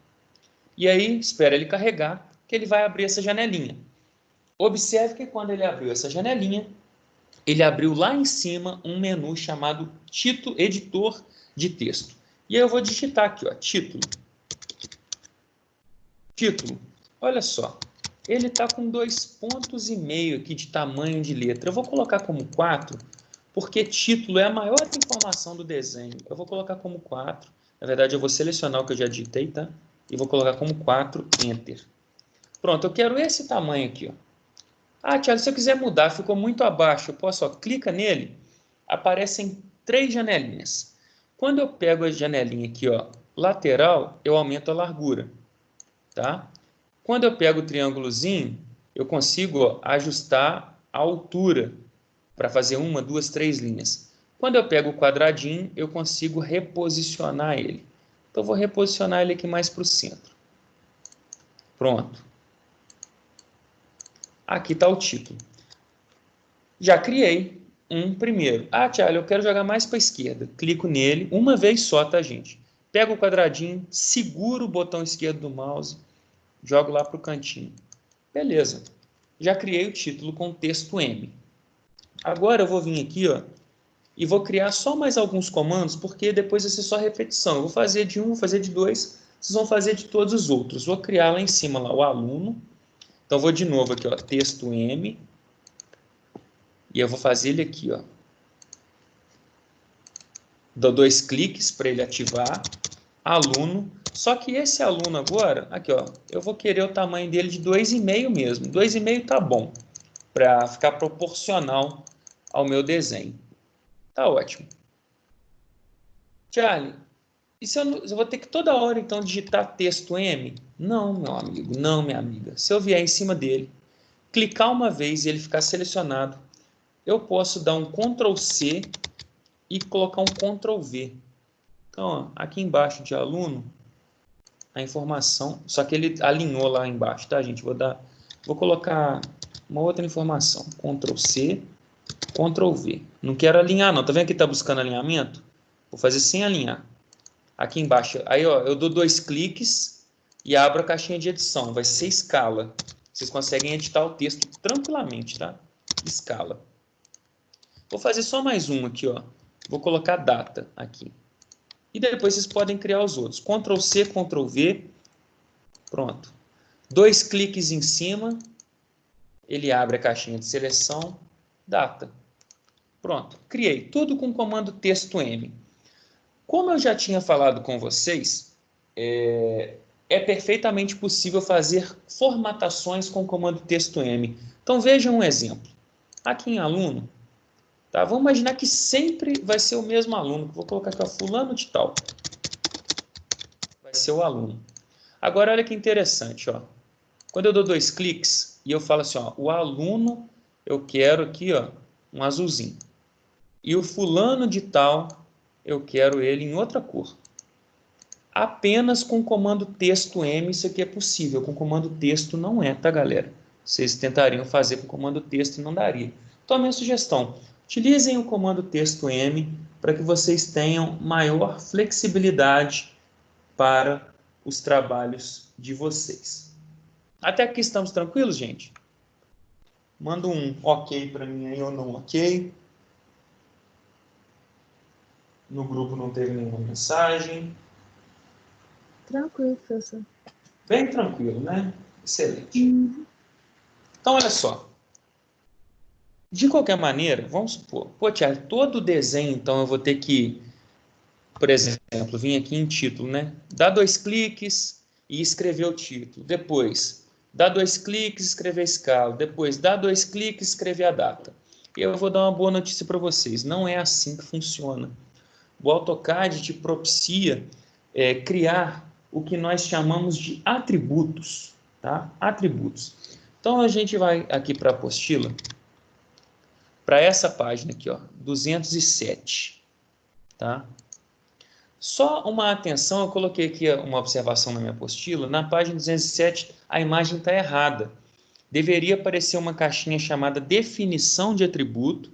[SPEAKER 1] E aí, espera ele carregar, que ele vai abrir essa janelinha. Observe que quando ele abriu essa janelinha, ele abriu lá em cima um menu chamado Título, Editor de Texto. E aí eu vou digitar aqui, ó, título. Título. Olha só. Ele está com 2,5 pontos aqui de tamanho de letra. Eu vou colocar como 4, porque título é a maior informação do desenho. Eu vou colocar como 4. Na verdade, eu vou selecionar o que eu já digitei, tá? E vou colocar como 4, Enter. Pronto, eu quero esse tamanho aqui, ó. Thiago, se eu quiser mudar, ficou muito abaixo. Eu posso, clica nele, aparecem 3 janelinhas. Quando eu pego a janelinha aqui, ó, lateral, eu aumento a largura, tá? Quando eu pego o triângulozinho, eu consigo ajustar a altura para fazer 1, 2, 3 linhas. Quando eu pego o quadradinho, eu consigo reposicionar ele. Então, eu vou reposicionar ele aqui mais para o centro. Pronto. Aqui está o título. Já criei um primeiro. Thiago, eu quero jogar mais para a esquerda. Clico nele, uma vez só, tá, gente? Pego o quadradinho, seguro o botão esquerdo do mouse, jogo lá para o cantinho. Beleza. Já criei o título com texto M. Agora eu vou vir aqui, ó, e vou criar só mais alguns comandos, porque depois vai ser só repetição. Eu vou fazer de 1, vou fazer de 2. vocês vão fazer de todos os outros. Vou criar lá em cima lá, o aluno. Então, vou de novo aqui, ó, texto M. E eu vou fazer ele aqui, ó. Dou 2 cliques para ele ativar. Aluno. Só que esse aluno agora, aqui, ó, eu vou querer o tamanho dele de 2,5 mesmo. 2,5 tá bom, para ficar proporcional ao meu desenho. Tá ótimo. Charlie, e se eu vou ter que toda hora, então, digitar texto M? Não, meu amigo, não, minha amiga. Se eu vier em cima dele, clicar uma vez e ele ficar selecionado, eu posso dar um Ctrl C e colocar um Ctrl V. Então, ó, aqui embaixo de aluno, a informação, só que ele alinhou lá embaixo, tá, gente? Vou colocar uma outra informação. Ctrl C, Ctrl V. Não quero alinhar, não. Tá vendo que tá buscando alinhamento? Vou fazer sem alinhar. Aqui embaixo, aí, ó, eu dou 2 cliques e abro a caixinha de edição. Vai ser escala. Vocês conseguem editar o texto tranquilamente, tá? Escala. Vou fazer só mais um aqui, ó. Vou colocar data aqui. E depois vocês podem criar os outros. Ctrl C, Ctrl V. Pronto. 2 cliques em cima. Ele abre a caixinha de seleção. Data. Pronto. Criei. Tudo com o comando texto M. Como eu já tinha falado com vocês, é perfeitamente possível fazer formatações com o comando texto M. Então vejam um exemplo. Aqui em aluno, tá? Vamos imaginar que sempre vai ser o mesmo aluno. Vou colocar aqui, ó, fulano de tal. Vai ser o aluno. Agora, olha que interessante, ó. Quando eu dou 2 cliques e eu falo assim, ó, o aluno, eu quero aqui, ó, um azulzinho. E o fulano de tal, eu quero ele em outra cor. Apenas com o comando texto M isso aqui é possível. Com o comando texto não é, tá, galera? Vocês tentariam fazer com o comando texto e não daria. Então, a minha sugestão, utilizem o comando texto M para que vocês tenham maior flexibilidade para os trabalhos de vocês. Até aqui estamos tranquilos, gente? Manda um ok para mim aí ou não ok. No grupo não teve nenhuma mensagem.
[SPEAKER 2] Tranquilo, professor.
[SPEAKER 1] Bem tranquilo, né? Excelente. Então, olha só. De qualquer maneira, vamos supor, pô, Thiago, todo desenho, então, eu vou ter que, por exemplo, vir aqui em título, né? Dar 2 cliques e escrever o título. Depois, dar 2 cliques e escrever a escala. Depois, dar 2 cliques e escrever a data. E eu vou dar uma boa notícia para vocês. Não é assim que funciona. O AutoCAD te propicia criar o que nós chamamos de atributos, tá? Atributos. Então, a gente vai aqui para a apostila, para essa página aqui, ó, 207, tá? Só uma atenção, eu coloquei aqui uma observação na minha apostila, na página 207 a imagem está errada. Deveria aparecer uma caixinha chamada definição de atributo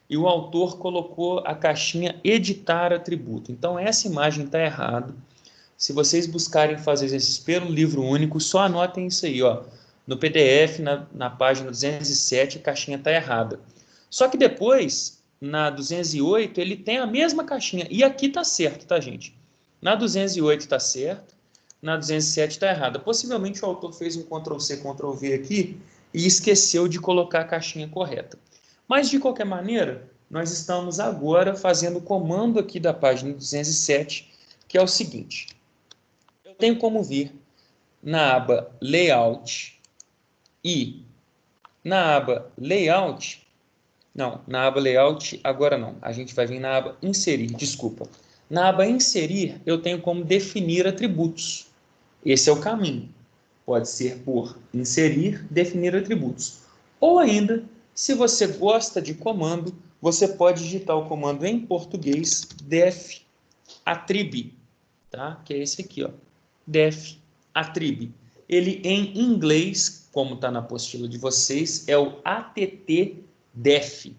[SPEAKER 1] e o autor colocou a caixinha editar atributo. Então essa imagem está errada. Se vocês buscarem fazer exercício pelo livro único, só anotem isso aí, ó. No PDF, na página 207, a caixinha está errada. Só que depois, na 208, ele tem a mesma caixinha. E aqui está certo, tá, gente? Na 208 está certo, na 207 está errada. Possivelmente o autor fez um Ctrl+C, Ctrl+V aqui e esqueceu de colocar a caixinha correta. Mas, de qualquer maneira, nós estamos agora fazendo o comando aqui da página 207, que é o seguinte. Eu tenho como vir na aba Layout e na aba Layout, não, na aba Layout agora não, a gente vai vir na aba Inserir, desculpa. Na aba Inserir, eu tenho como definir atributos. Esse é o caminho. Pode ser por inserir, definir atributos. Ou ainda, se você gosta de comando, você pode digitar o comando em português def attrib, tá? Que é esse aqui, ó. Def attrib. Ele em inglês, como está na apostila de vocês, é o att-def.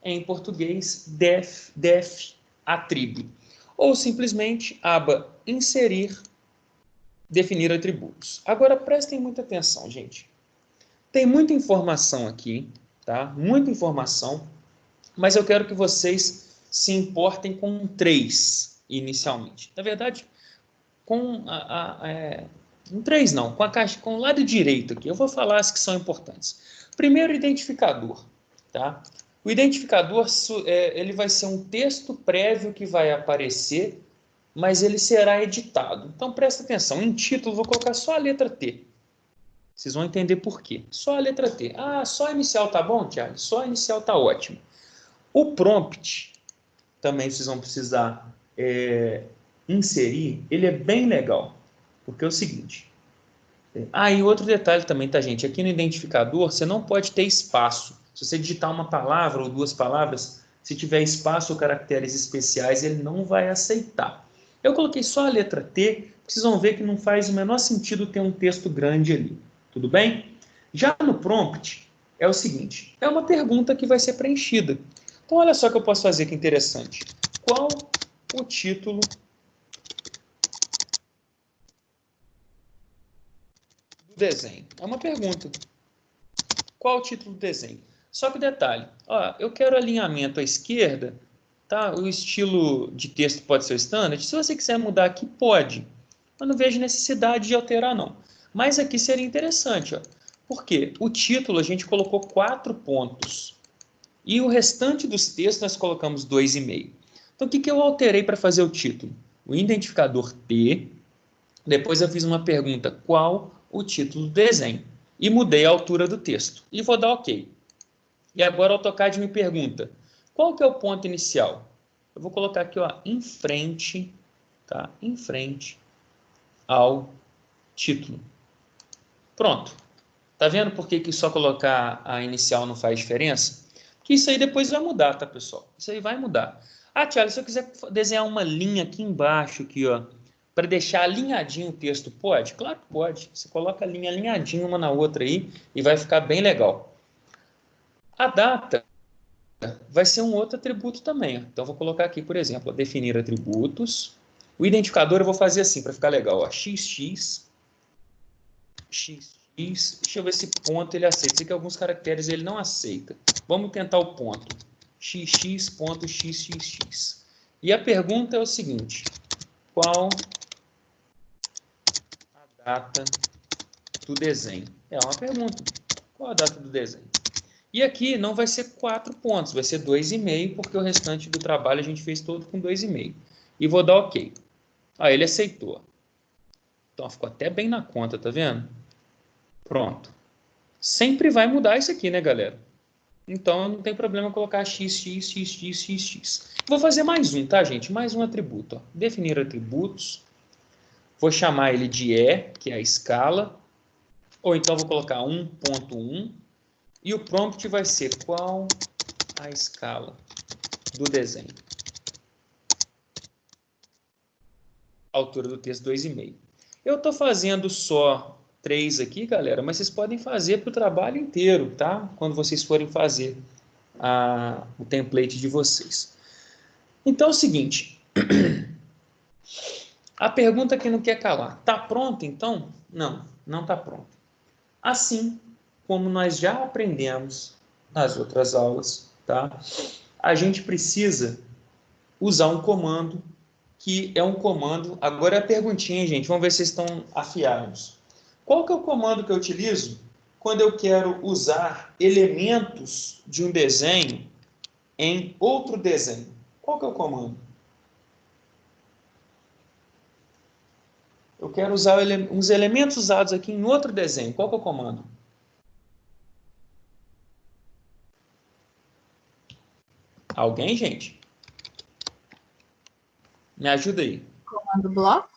[SPEAKER 1] Em português, def attrib. Ou simplesmente aba inserir, definir atributos. Agora prestem muita atenção, gente. Tem muita informação aqui, tá? Muita informação, mas eu quero que vocês se importem com 3 inicialmente. Na verdade, com um 3 não, com a caixa, com o lado direito aqui. Eu vou falar as que são importantes. Primeiro, identificador, tá? O identificador, ele vai ser um texto prévio que vai aparecer, mas ele será editado. Então, presta atenção. Em título, vou colocar só a letra T. Vocês vão entender por quê. Só a letra T. Ah, só a inicial tá bom, Thiago? Só a inicial tá ótimo. O prompt, também vocês vão precisar inserir, ele é bem legal. Porque é o seguinte. E outro detalhe também, tá, gente? Aqui no identificador, você não pode ter espaço. Se você digitar uma palavra ou duas palavras, se tiver espaço ou caracteres especiais, ele não vai aceitar. Eu coloquei só a letra T, vocês vão ver que não faz o menor sentido ter um texto grande ali. Tudo bem? Já no prompt, é o seguinte, é uma pergunta que vai ser preenchida. Então, olha só o que eu posso fazer que interessante. Qual o título do desenho? É uma pergunta. Qual o título do desenho? Só que detalhe, eu quero alinhamento à esquerda, tá? O estilo de texto pode ser o standard. Se você quiser mudar aqui, pode. Eu não vejo necessidade de alterar, não. Mas aqui seria interessante, porque o título a gente colocou 4 pontos. E o restante dos textos nós colocamos 2,5. Então, o que eu alterei para fazer o título? O identificador T. Depois eu fiz uma pergunta, qual o título do desenho? E mudei a altura do texto. E vou dar OK. E agora o AutoCAD me pergunta, qual que é o ponto inicial? Eu vou colocar aqui, em frente, tá? Em frente ao título. Pronto. Tá vendo por que só colocar a inicial não faz diferença? Que isso aí depois vai mudar, tá, pessoal? Isso aí vai mudar. Thiago, se eu quiser desenhar uma linha aqui embaixo, aqui, para deixar alinhadinho o texto, pode? Claro que pode. Você coloca a linha alinhadinha uma na outra aí e vai ficar bem legal. A data vai ser um outro atributo também. Então, vou colocar aqui, por exemplo, definir atributos. O identificador eu vou fazer assim, para ficar legal. XX. Deixa eu ver se ponto ele aceita. Sei que alguns caracteres ele não aceita. Vamos tentar o ponto. xx.xxx. E a pergunta é o seguinte. Qual a data do desenho? É uma pergunta. Qual a data do desenho? E aqui não vai ser 4 pontos, vai ser 2,5, porque o restante do trabalho a gente fez todo com 2,5. E vou dar OK. Ele aceitou. Então, ficou até bem na conta, tá vendo? Pronto. Sempre vai mudar isso aqui, né, galera? Então, não tem problema colocar xx. Vou fazer mais um, tá, gente? Mais um atributo. Definir atributos. Vou chamar ele de que é a escala. Ou então, vou colocar 1.1. E o prompt vai ser qual a escala do desenho. Altura do texto 2,5. Eu estou fazendo só 3 aqui, galera, mas vocês podem fazer para o trabalho inteiro, tá? Quando vocês forem fazer o template de vocês. Então é o seguinte. A pergunta que não quer calar. Tá pronto, então? Não, não está pronto. Assim como nós já aprendemos nas outras aulas, tá? A gente precisa usar um comando que é um comando... Agora é a perguntinha, gente. Vamos ver se vocês estão afiados. Qual que é o comando que eu utilizo quando eu quero usar elementos de um desenho em outro desenho? Qual que é o comando? Eu quero usar uns elementos usados aqui em outro desenho. Qual que é o comando? Alguém, gente? Me ajuda aí.
[SPEAKER 2] Comando bloco?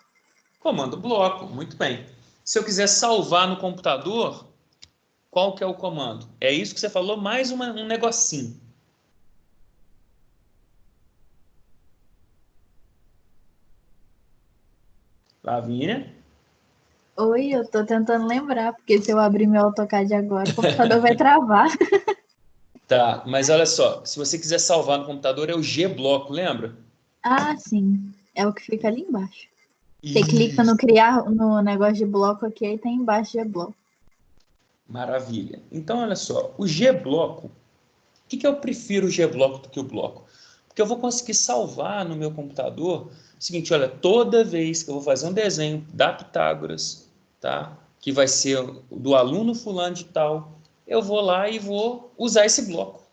[SPEAKER 1] Comando bloco, muito bem. Se eu quiser salvar no computador, qual que é o comando? É isso que você falou, mais um negocinho. Lavínia?
[SPEAKER 2] Oi, eu tô tentando lembrar, porque se eu abrir meu AutoCAD agora, o computador vai travar.
[SPEAKER 1] Tá, mas olha só, se você quiser salvar no computador, é o G-bloco, lembra?
[SPEAKER 2] Ah, sim. É o que fica ali embaixo. Você clica no criar, no negócio de bloco aqui, aí tem embaixo de bloco.
[SPEAKER 1] Maravilha. Então, olha só, o G-bloco, por que eu prefiro o G-bloco do que o bloco? Porque eu vou conseguir salvar no meu computador Seguinte, olha, toda vez que eu vou fazer um desenho da Pitágoras, tá? Que vai ser do aluno fulano de tal, eu vou lá e vou usar esse bloco.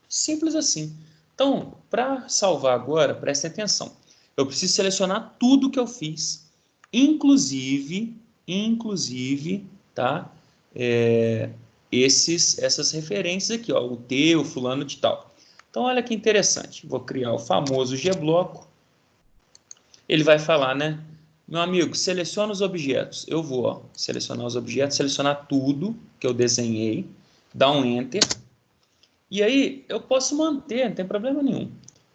[SPEAKER 1] Simples assim. Então, para salvar agora, prestem atenção. Eu preciso selecionar tudo que eu fiz, inclusive, tá? Essas referências aqui, ó, o T, o fulano de tal. Então, olha que interessante. Vou criar o famoso G-bloco. Ele vai falar, né? Meu amigo, seleciona os objetos. Eu vou, ó, selecionar os objetos, selecionar tudo que eu desenhei, dar um Enter. E aí, eu posso manter, não tem problema nenhum,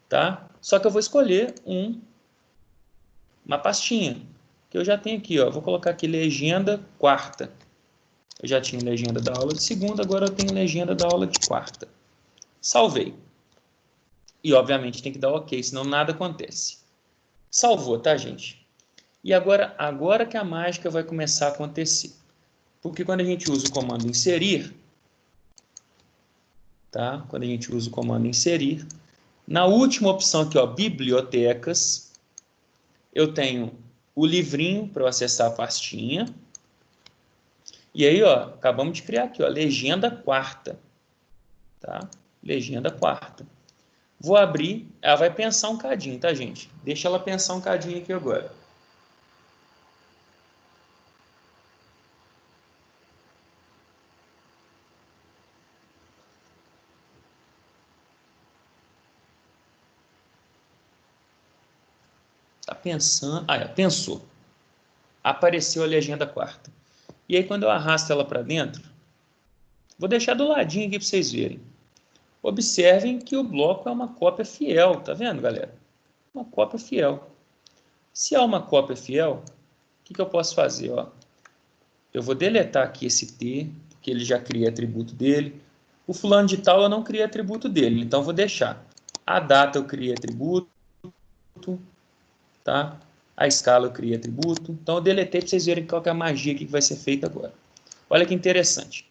[SPEAKER 1] tá? Só que eu vou escolher uma pastinha, que eu já tenho aqui, ó. Vou colocar aqui legenda quarta. Eu já tinha legenda da aula de segunda, agora eu tenho legenda da aula de quarta. Salvei. E, obviamente, tem que dar OK, senão nada acontece. Salvou, tá, gente? E agora que a mágica vai começar a acontecer. Porque quando a gente usa o comando inserir, tá? Quando a gente usa o comando inserir, na última opção aqui, ó, bibliotecas, eu tenho o livrinho para eu acessar a pastinha. E aí, ó, acabamos de criar aqui, ó, legenda quarta, tá? Legenda quarta. Vou abrir, ela vai pensar um cadinho, tá, gente? Deixa ela pensar um cadinho aqui agora. Tá pensando, pensou. Apareceu a legenda quarta. E aí, quando eu arrasto ela para dentro, vou deixar do ladinho aqui para vocês verem. Observem que o bloco é uma cópia fiel, tá vendo, galera? Uma cópia fiel. Se é uma cópia fiel, o que eu posso fazer? Ó? Eu vou deletar aqui esse T, porque ele já cria atributo dele. O fulano de tal eu não criei atributo dele, então vou deixar. A data eu criei atributo, tá? A escala eu criei atributo. Então eu deletei para vocês verem qual que é a magia que vai ser feita agora. Olha que interessante.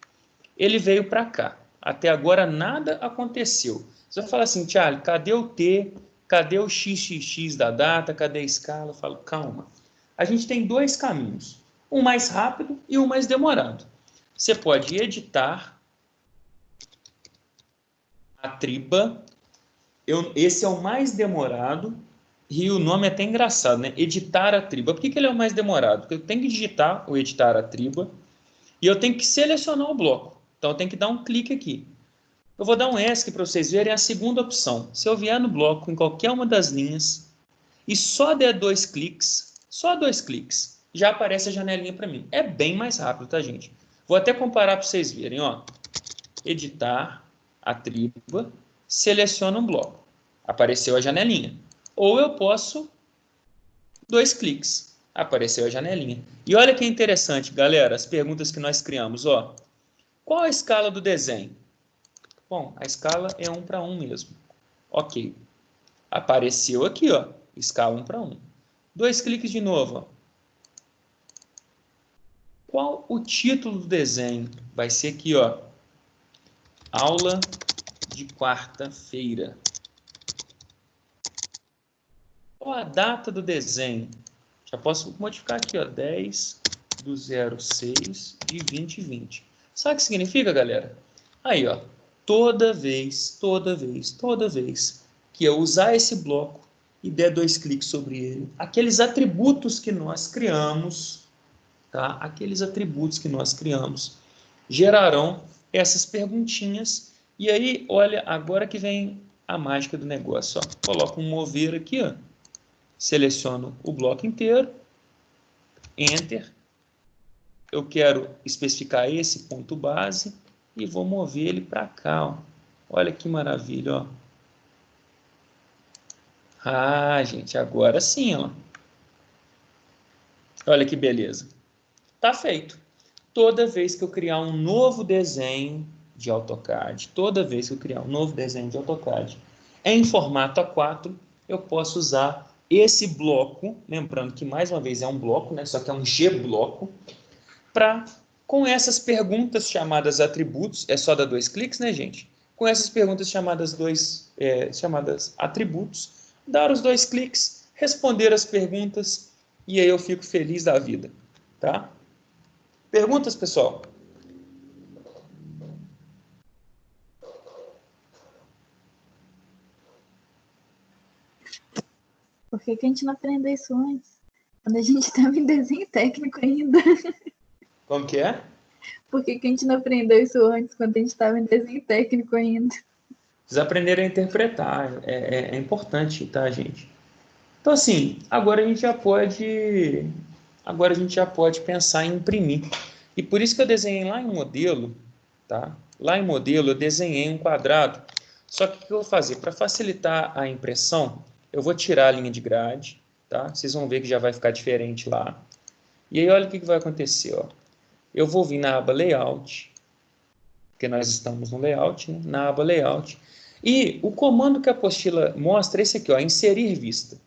[SPEAKER 1] Ele veio para cá. Até agora nada aconteceu. Você vai falar assim, Charlie, cadê o T? Cadê o XXX da data? Cadê a escala? Eu falo, calma. A gente tem dois caminhos. Um mais rápido e um mais demorado. Você pode editar a triba. Esse é o mais demorado. E o nome é até engraçado, né? Editar a triba. Por que ele é o mais demorado? Porque eu tenho que digitar o editar a triba e eu tenho que selecionar o bloco. Então eu tenho que dar um clique aqui. Eu vou dar um ESC para vocês verem a segunda opção. Se eu vier no bloco em qualquer uma das linhas e só der dois cliques, já aparece a janelinha para mim. É bem mais rápido, tá, gente? Vou até comparar para vocês verem, ó. Editar a triba, seleciona um bloco. Apareceu a janelinha. Ou eu posso dois cliques. Apareceu a janelinha. E olha que interessante, galera, as perguntas que nós criamos, ó. Qual a escala do desenho? Bom, a escala é 1 para 1 mesmo. Ok. Apareceu aqui, ó, escala 1 para 1. Dois cliques de novo, ó. Qual o título do desenho? Vai ser aqui, ó. Aula de quarta-feira. Qual a data do desenho? Já posso modificar aqui, ó, 10/06/2020. Sabe o que significa, galera? Aí, ó, toda vez que eu usar esse bloco e der dois cliques sobre ele, aqueles atributos que nós criamos, tá? Aqueles atributos que nós criamos gerarão essas perguntinhas. E aí, olha, agora que vem a mágica do negócio, ó. Coloco um mover aqui, ó. Seleciono o bloco inteiro, Enter. Eu quero especificar esse ponto base e vou mover ele para cá, ó. Olha que maravilha, ó. Ah, gente, agora sim, ó. Olha que beleza. Tá feito. Toda vez que eu criar um novo desenho de AutoCAD, em formato A4, eu posso usar esse bloco, lembrando que mais uma vez é um bloco, né? Só que é um G-bloco, com essas perguntas chamadas atributos, é só dar dois cliques, né, gente? Com essas perguntas chamadas atributos, dar os dois cliques, responder as perguntas e aí eu fico feliz da vida, tá? Perguntas, pessoal?
[SPEAKER 2] Por que que a gente não aprendeu isso antes? Quando a gente estava em desenho técnico ainda.
[SPEAKER 1] Como que é?
[SPEAKER 2] Por que que a gente não aprendeu isso antes, quando a gente estava em desenho técnico ainda?
[SPEAKER 1] Vocês aprenderem a interpretar, é importante, tá, gente? Então, assim, agora a gente já pode pensar em imprimir. E por isso que eu desenhei lá em modelo, tá? Lá em modelo eu desenhei um quadrado. Só que o que eu vou fazer? Para facilitar a impressão, eu vou tirar a linha de grade, tá? Vocês vão ver que já vai ficar diferente lá. E aí, olha o que vai acontecer, ó. Eu vou vir na aba Layout, porque nós estamos no Layout, né? Na aba Layout. E o comando que a apostila mostra é esse aqui, ó, Inserir Vista.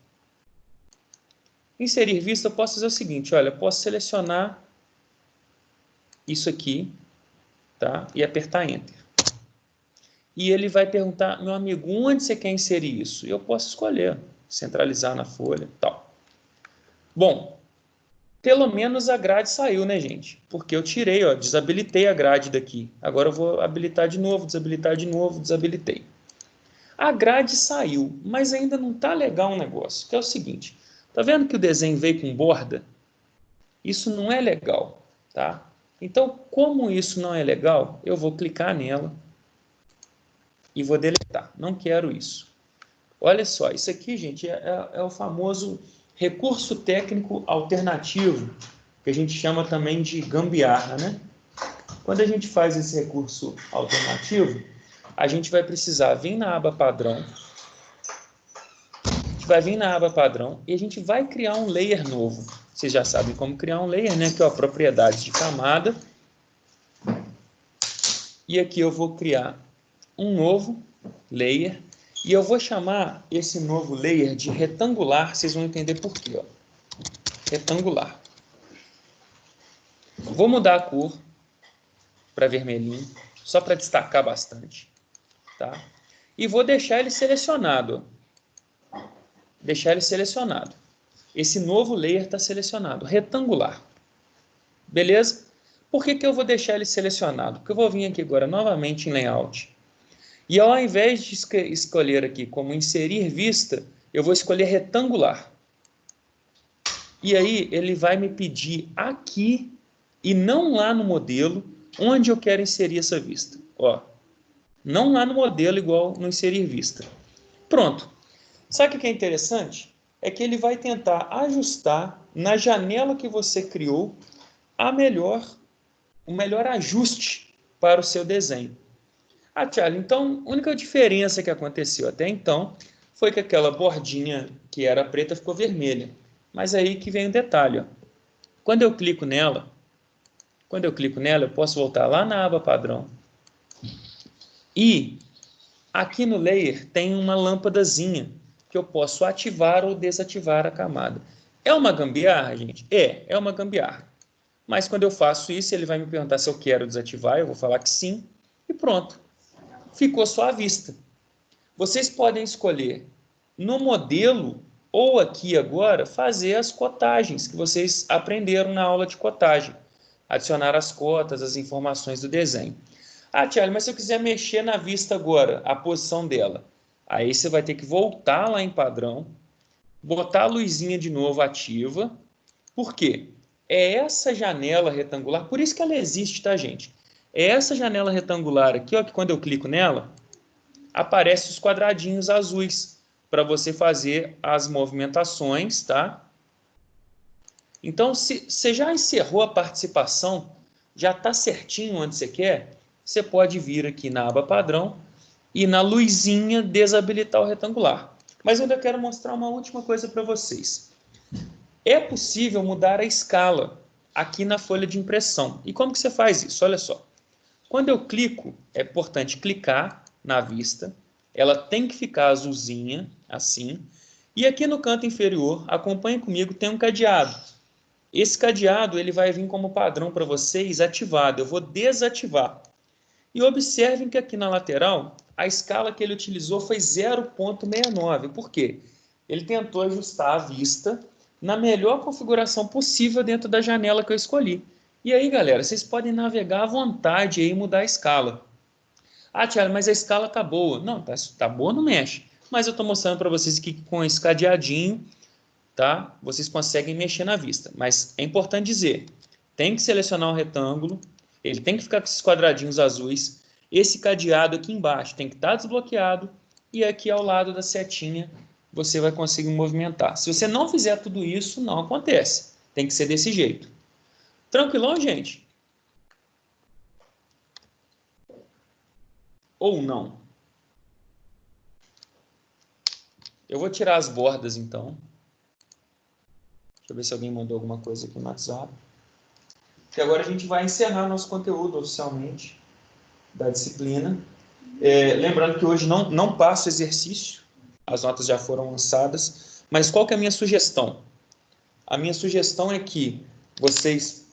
[SPEAKER 1] Inserir vista, eu posso fazer o seguinte, olha, eu posso selecionar isso aqui, tá? E apertar Enter. E ele vai perguntar, meu amigo, onde você quer inserir isso? Eu posso escolher, centralizar na folha, tal. Bom, pelo menos a grade saiu, né, gente? Porque eu tirei, ó, desabilitei a grade daqui. Agora eu vou habilitar de novo, desabilitei. A grade saiu, mas ainda não tá legal o negócio, que é o seguinte. Tá vendo que o desenho veio com borda? Isso não é legal, tá? Então, como isso não é legal, eu vou clicar nela e vou deletar. Não quero isso. Olha só, isso aqui, gente, é o famoso recurso técnico alternativo, que a gente chama também de gambiarra, né? Quando a gente faz esse recurso alternativo, a gente vai precisar vir na aba padrão, e a gente vai criar um layer novo. Vocês já sabem como criar um layer, né? Que é a propriedade de camada. E aqui eu vou criar um novo layer. E eu vou chamar esse novo layer de retangular. Vocês vão entender por quê, ó. Retangular. Vou mudar a cor para vermelhinho, só para destacar bastante. Tá? E vou deixar ele selecionado. Deixar ele selecionado. Esse novo layer está selecionado, retangular. Beleza? Por que eu vou deixar ele selecionado? Porque eu vou vir aqui agora novamente em Layout. E ao invés de escolher aqui como inserir vista, eu vou escolher retangular. E aí ele vai me pedir aqui e não lá no modelo onde eu quero inserir essa vista. Ó, não lá no modelo igual no inserir vista. Pronto. Sabe o que é interessante? É que ele vai tentar ajustar na janela que você criou o melhor ajuste para o seu desenho. Ah, Thiago, então a única diferença que aconteceu até então foi que aquela bordinha que era preta ficou vermelha. Mas aí que vem o detalhe, ó. Quando eu clico nela, eu posso voltar lá na aba padrão. E aqui no layer tem uma lâmpadazinha que eu posso ativar ou desativar a camada. É uma gambiarra, gente? É uma gambiarra. Mas quando eu faço isso, ele vai me perguntar se eu quero desativar, eu vou falar que sim, e pronto. Ficou só à vista. Vocês podem escolher no modelo ou aqui agora fazer as cotagens que vocês aprenderam na aula de cotagem. Adicionar as cotas, as informações do desenho. Ah, Thiago, mas se eu quiser mexer na vista agora, a posição dela, aí você vai ter que voltar lá em padrão, botar a luzinha de novo ativa. Por quê? É essa janela retangular, por isso que ela existe, tá, gente? É essa janela retangular aqui, ó, que quando eu clico nela, aparecem os quadradinhos azuis para você fazer as movimentações, tá? Então, se você já encerrou a participação, já está certinho onde você quer, você pode vir aqui na aba padrão e na luzinha desabilitar o retangular. Mas eu ainda quero mostrar uma última coisa para vocês. É possível mudar a escala aqui na folha de impressão. E como que você faz isso? Olha só. Quando eu clico, é importante clicar na vista. Ela tem que ficar azulzinha, assim. E aqui no canto inferior, acompanhe comigo, tem um cadeado. Esse cadeado ele vai vir como padrão para vocês ativado. Eu vou desativar. E observem que aqui na lateral, a escala que ele utilizou foi 0,69. Por quê? ele tentou ajustar a vista na melhor configuração possível dentro da janela que eu escolhi. E aí, galera, vocês podem navegar à vontade e mudar a escala. Ah, Thiago, mas a escala tá boa. Não, tá boa, não mexe. Mas eu estou mostrando para vocês que com esse cadeadinho, tá? Vocês conseguem mexer na vista. Mas é importante dizer, tem que selecionar o retângulo, ele tem que ficar com esses quadradinhos azuis. Esse cadeado aqui embaixo tem que estar desbloqueado e aqui ao lado da setinha você vai conseguir movimentar. Se você não fizer tudo isso, não acontece. Tem que ser desse jeito. Tranquilão, gente? Ou não? Eu vou tirar as bordas, então. Deixa eu ver se alguém mandou alguma coisa aqui no WhatsApp. E agora a gente vai encerrar nosso conteúdo oficialmente da disciplina. Lembrando que hoje não passo exercício, as notas já foram lançadas, mas qual que é a minha sugestão? A minha sugestão é que vocês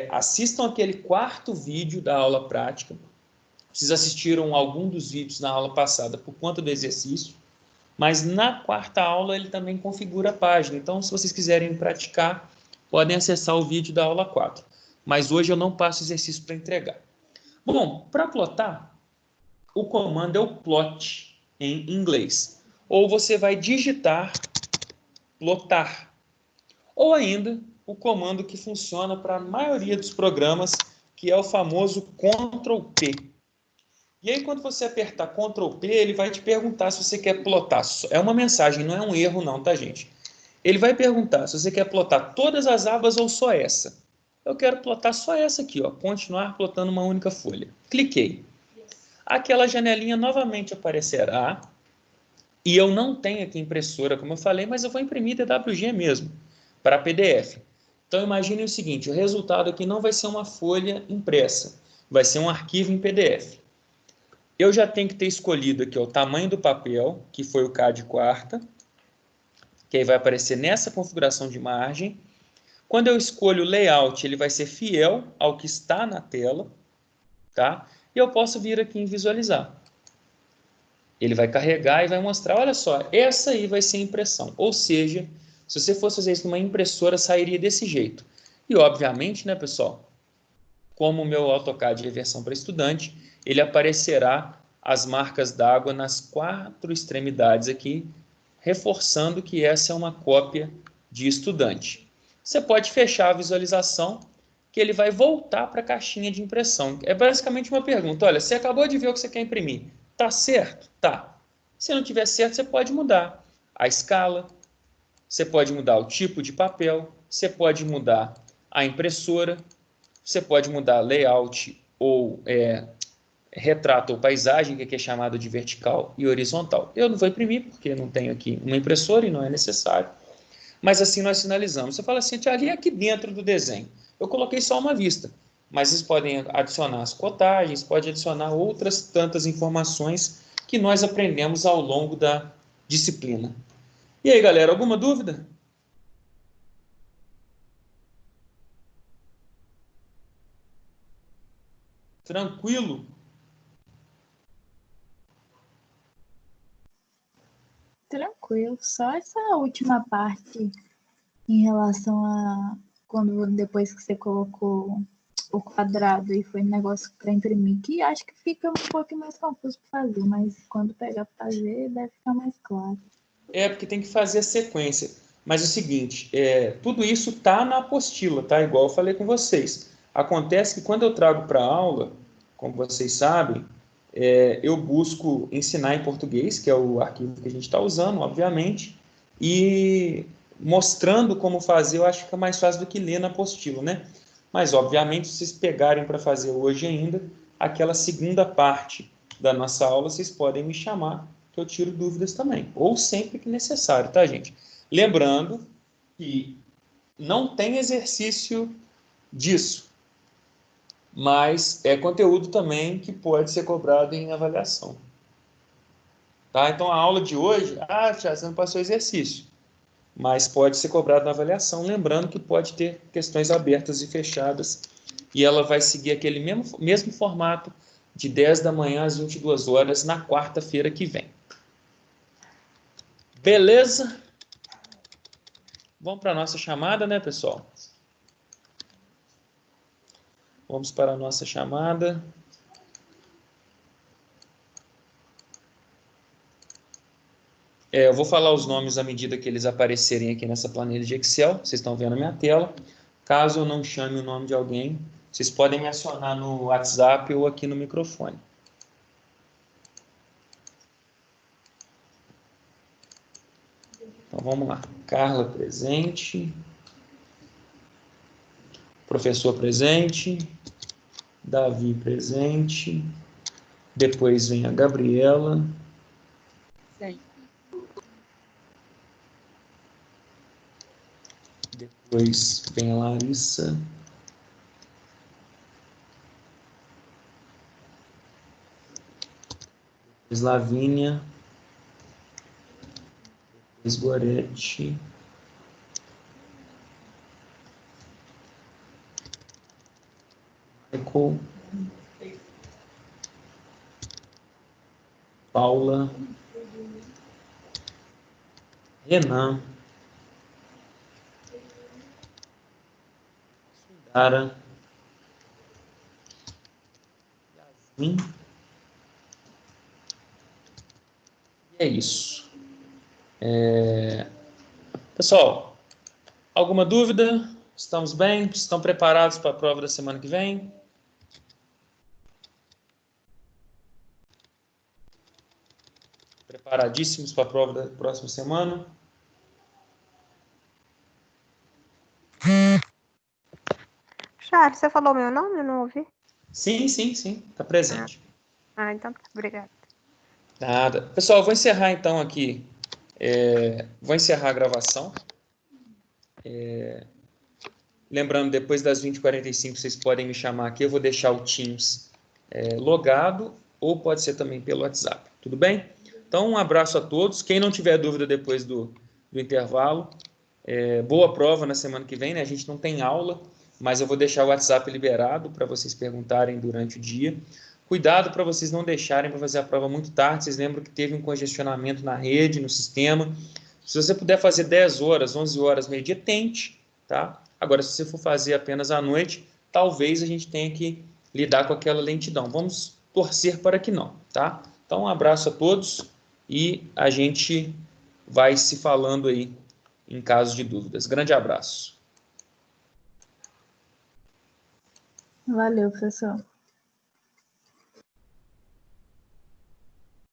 [SPEAKER 1] assistam aquele quarto vídeo da aula prática. Vocês assistiram algum dos vídeos na aula passada por conta do exercício, mas na quarta aula ele também configura a página. Então, se vocês quiserem praticar, podem acessar o vídeo da aula 4. Mas hoje eu não passo exercício para entregar. Bom, para plotar, o comando é o plot em inglês. Ou você vai digitar plotar. Ou ainda, o comando que funciona para a maioria dos programas, que é o famoso Ctrl+P. E aí, quando você apertar Ctrl+P, ele vai te perguntar se você quer plotar. É uma mensagem, não é um erro não, tá, gente? Ele vai perguntar se você quer plotar todas as abas ou só essa. Eu quero plotar só essa aqui, ó, continuar plotando uma única folha. Cliquei. Aquela janelinha novamente aparecerá. E eu não tenho aqui impressora, como eu falei, mas eu vou imprimir DWG mesmo, para PDF. Então, imagine o seguinte, o resultado aqui não vai ser uma folha impressa, vai ser um arquivo em PDF. Eu já tenho que ter escolhido aqui ó, o tamanho do papel, que foi o K de quarta, que aí vai aparecer nessa configuração de margem. Quando eu escolho o layout, ele vai ser fiel ao que está na tela, tá? E eu posso vir aqui em visualizar. Ele vai carregar e vai mostrar, olha só, essa aí vai ser a impressão. Ou seja, se você fosse fazer isso numa impressora, sairia desse jeito. E, obviamente, né, pessoal, como o meu AutoCAD é versão para estudante, ele aparecerá as marcas d'água nas 4 extremidades aqui, reforçando que essa é uma cópia de estudante. Você pode fechar a visualização, que ele vai voltar para a caixinha de impressão. É basicamente uma pergunta, olha, você acabou de ver o que você quer imprimir. Tá certo? Tá. Se não tiver certo, você pode mudar a escala, você pode mudar o tipo de papel, você pode mudar a impressora, você pode mudar layout ou retrato ou paisagem, que aqui é chamado de vertical e horizontal. Eu não vou imprimir, porque não tenho aqui uma impressora e não é necessário. Mas assim nós finalizamos. Você fala assim, ali aqui dentro do desenho, eu coloquei só uma vista. Mas vocês podem adicionar as cotagens, pode adicionar outras tantas informações que nós aprendemos ao longo da disciplina. E aí, galera, alguma dúvida? Tranquilo?
[SPEAKER 2] Tranquilo, só essa última parte em relação a quando depois que você colocou o quadrado e foi um negócio para imprimir, que acho que fica um pouco mais confuso para fazer, mas quando pegar para fazer deve ficar mais claro.
[SPEAKER 1] Porque tem que fazer a sequência. Mas é o seguinte, tudo isso está na apostila, tá? Igual eu falei com vocês. Acontece que quando eu trago para a aula, como vocês sabem, eu busco ensinar em português, que é o arquivo que a gente está usando, obviamente, e mostrando como fazer, eu acho que fica mais fácil do que ler na apostila, né? Mas, obviamente, se vocês pegarem para fazer hoje ainda, aquela segunda parte da nossa aula, vocês podem me chamar, que eu tiro dúvidas também, ou sempre que necessário, tá, gente? Lembrando que não tem exercício disso, mas é conteúdo também que pode ser cobrado em avaliação. Tá? Então, a aula de hoje, Thiago, você não passou exercício, mas pode ser cobrado na avaliação, lembrando que pode ter questões abertas e fechadas, e ela vai seguir aquele mesmo formato de 10 da manhã às 22 horas na quarta-feira que vem. Beleza? Vamos para a nossa chamada, né, pessoal? Vamos para a nossa chamada. Eu vou falar os nomes à medida que eles aparecerem aqui nessa planilha de Excel. Vocês estão vendo a minha tela. Caso eu não chame o nome de alguém, vocês podem me acionar no WhatsApp ou aqui no microfone. Então, vamos lá. Carla presente. Professor presente. Davi presente. Depois vem a Gabriela.
[SPEAKER 3] Sim.
[SPEAKER 1] Depois vem a Larissa. Depois Lavínia. Depois Gorete. Michael. Paula. Renan. Sara. Yasmin. E é isso. Pessoal, alguma dúvida? Estamos bem? Estão preparados para a prova da semana que vem? Preparadíssimos para a prova da próxima semana?
[SPEAKER 3] Charles, você falou meu nome? Eu não ouvi.
[SPEAKER 1] Sim, sim, sim. Está presente.
[SPEAKER 3] Então tá. Obrigada.
[SPEAKER 1] Nada. Pessoal, eu vou encerrar então aqui. Vou encerrar a gravação. Lembrando, depois das 20h45, vocês podem me chamar aqui. Eu vou deixar o Teams logado ou pode ser também pelo WhatsApp. Tudo bem? Então, um abraço a todos. Quem não tiver dúvida depois do intervalo, boa prova na semana que vem, né? A gente não tem aula, mas eu vou deixar o WhatsApp liberado para vocês perguntarem durante o dia. Cuidado para vocês não deixarem para fazer a prova muito tarde. Vocês lembram que teve um congestionamento na rede, no sistema. Se você puder fazer 10 horas, 11 horas, meio-dia, tente, tá? Agora, se você for fazer apenas à noite, talvez a gente tenha que lidar com aquela lentidão. Vamos torcer para que não, tá? Então, um abraço a todos e a gente vai se falando aí em caso de dúvidas. Grande abraço.
[SPEAKER 2] Valeu, professor.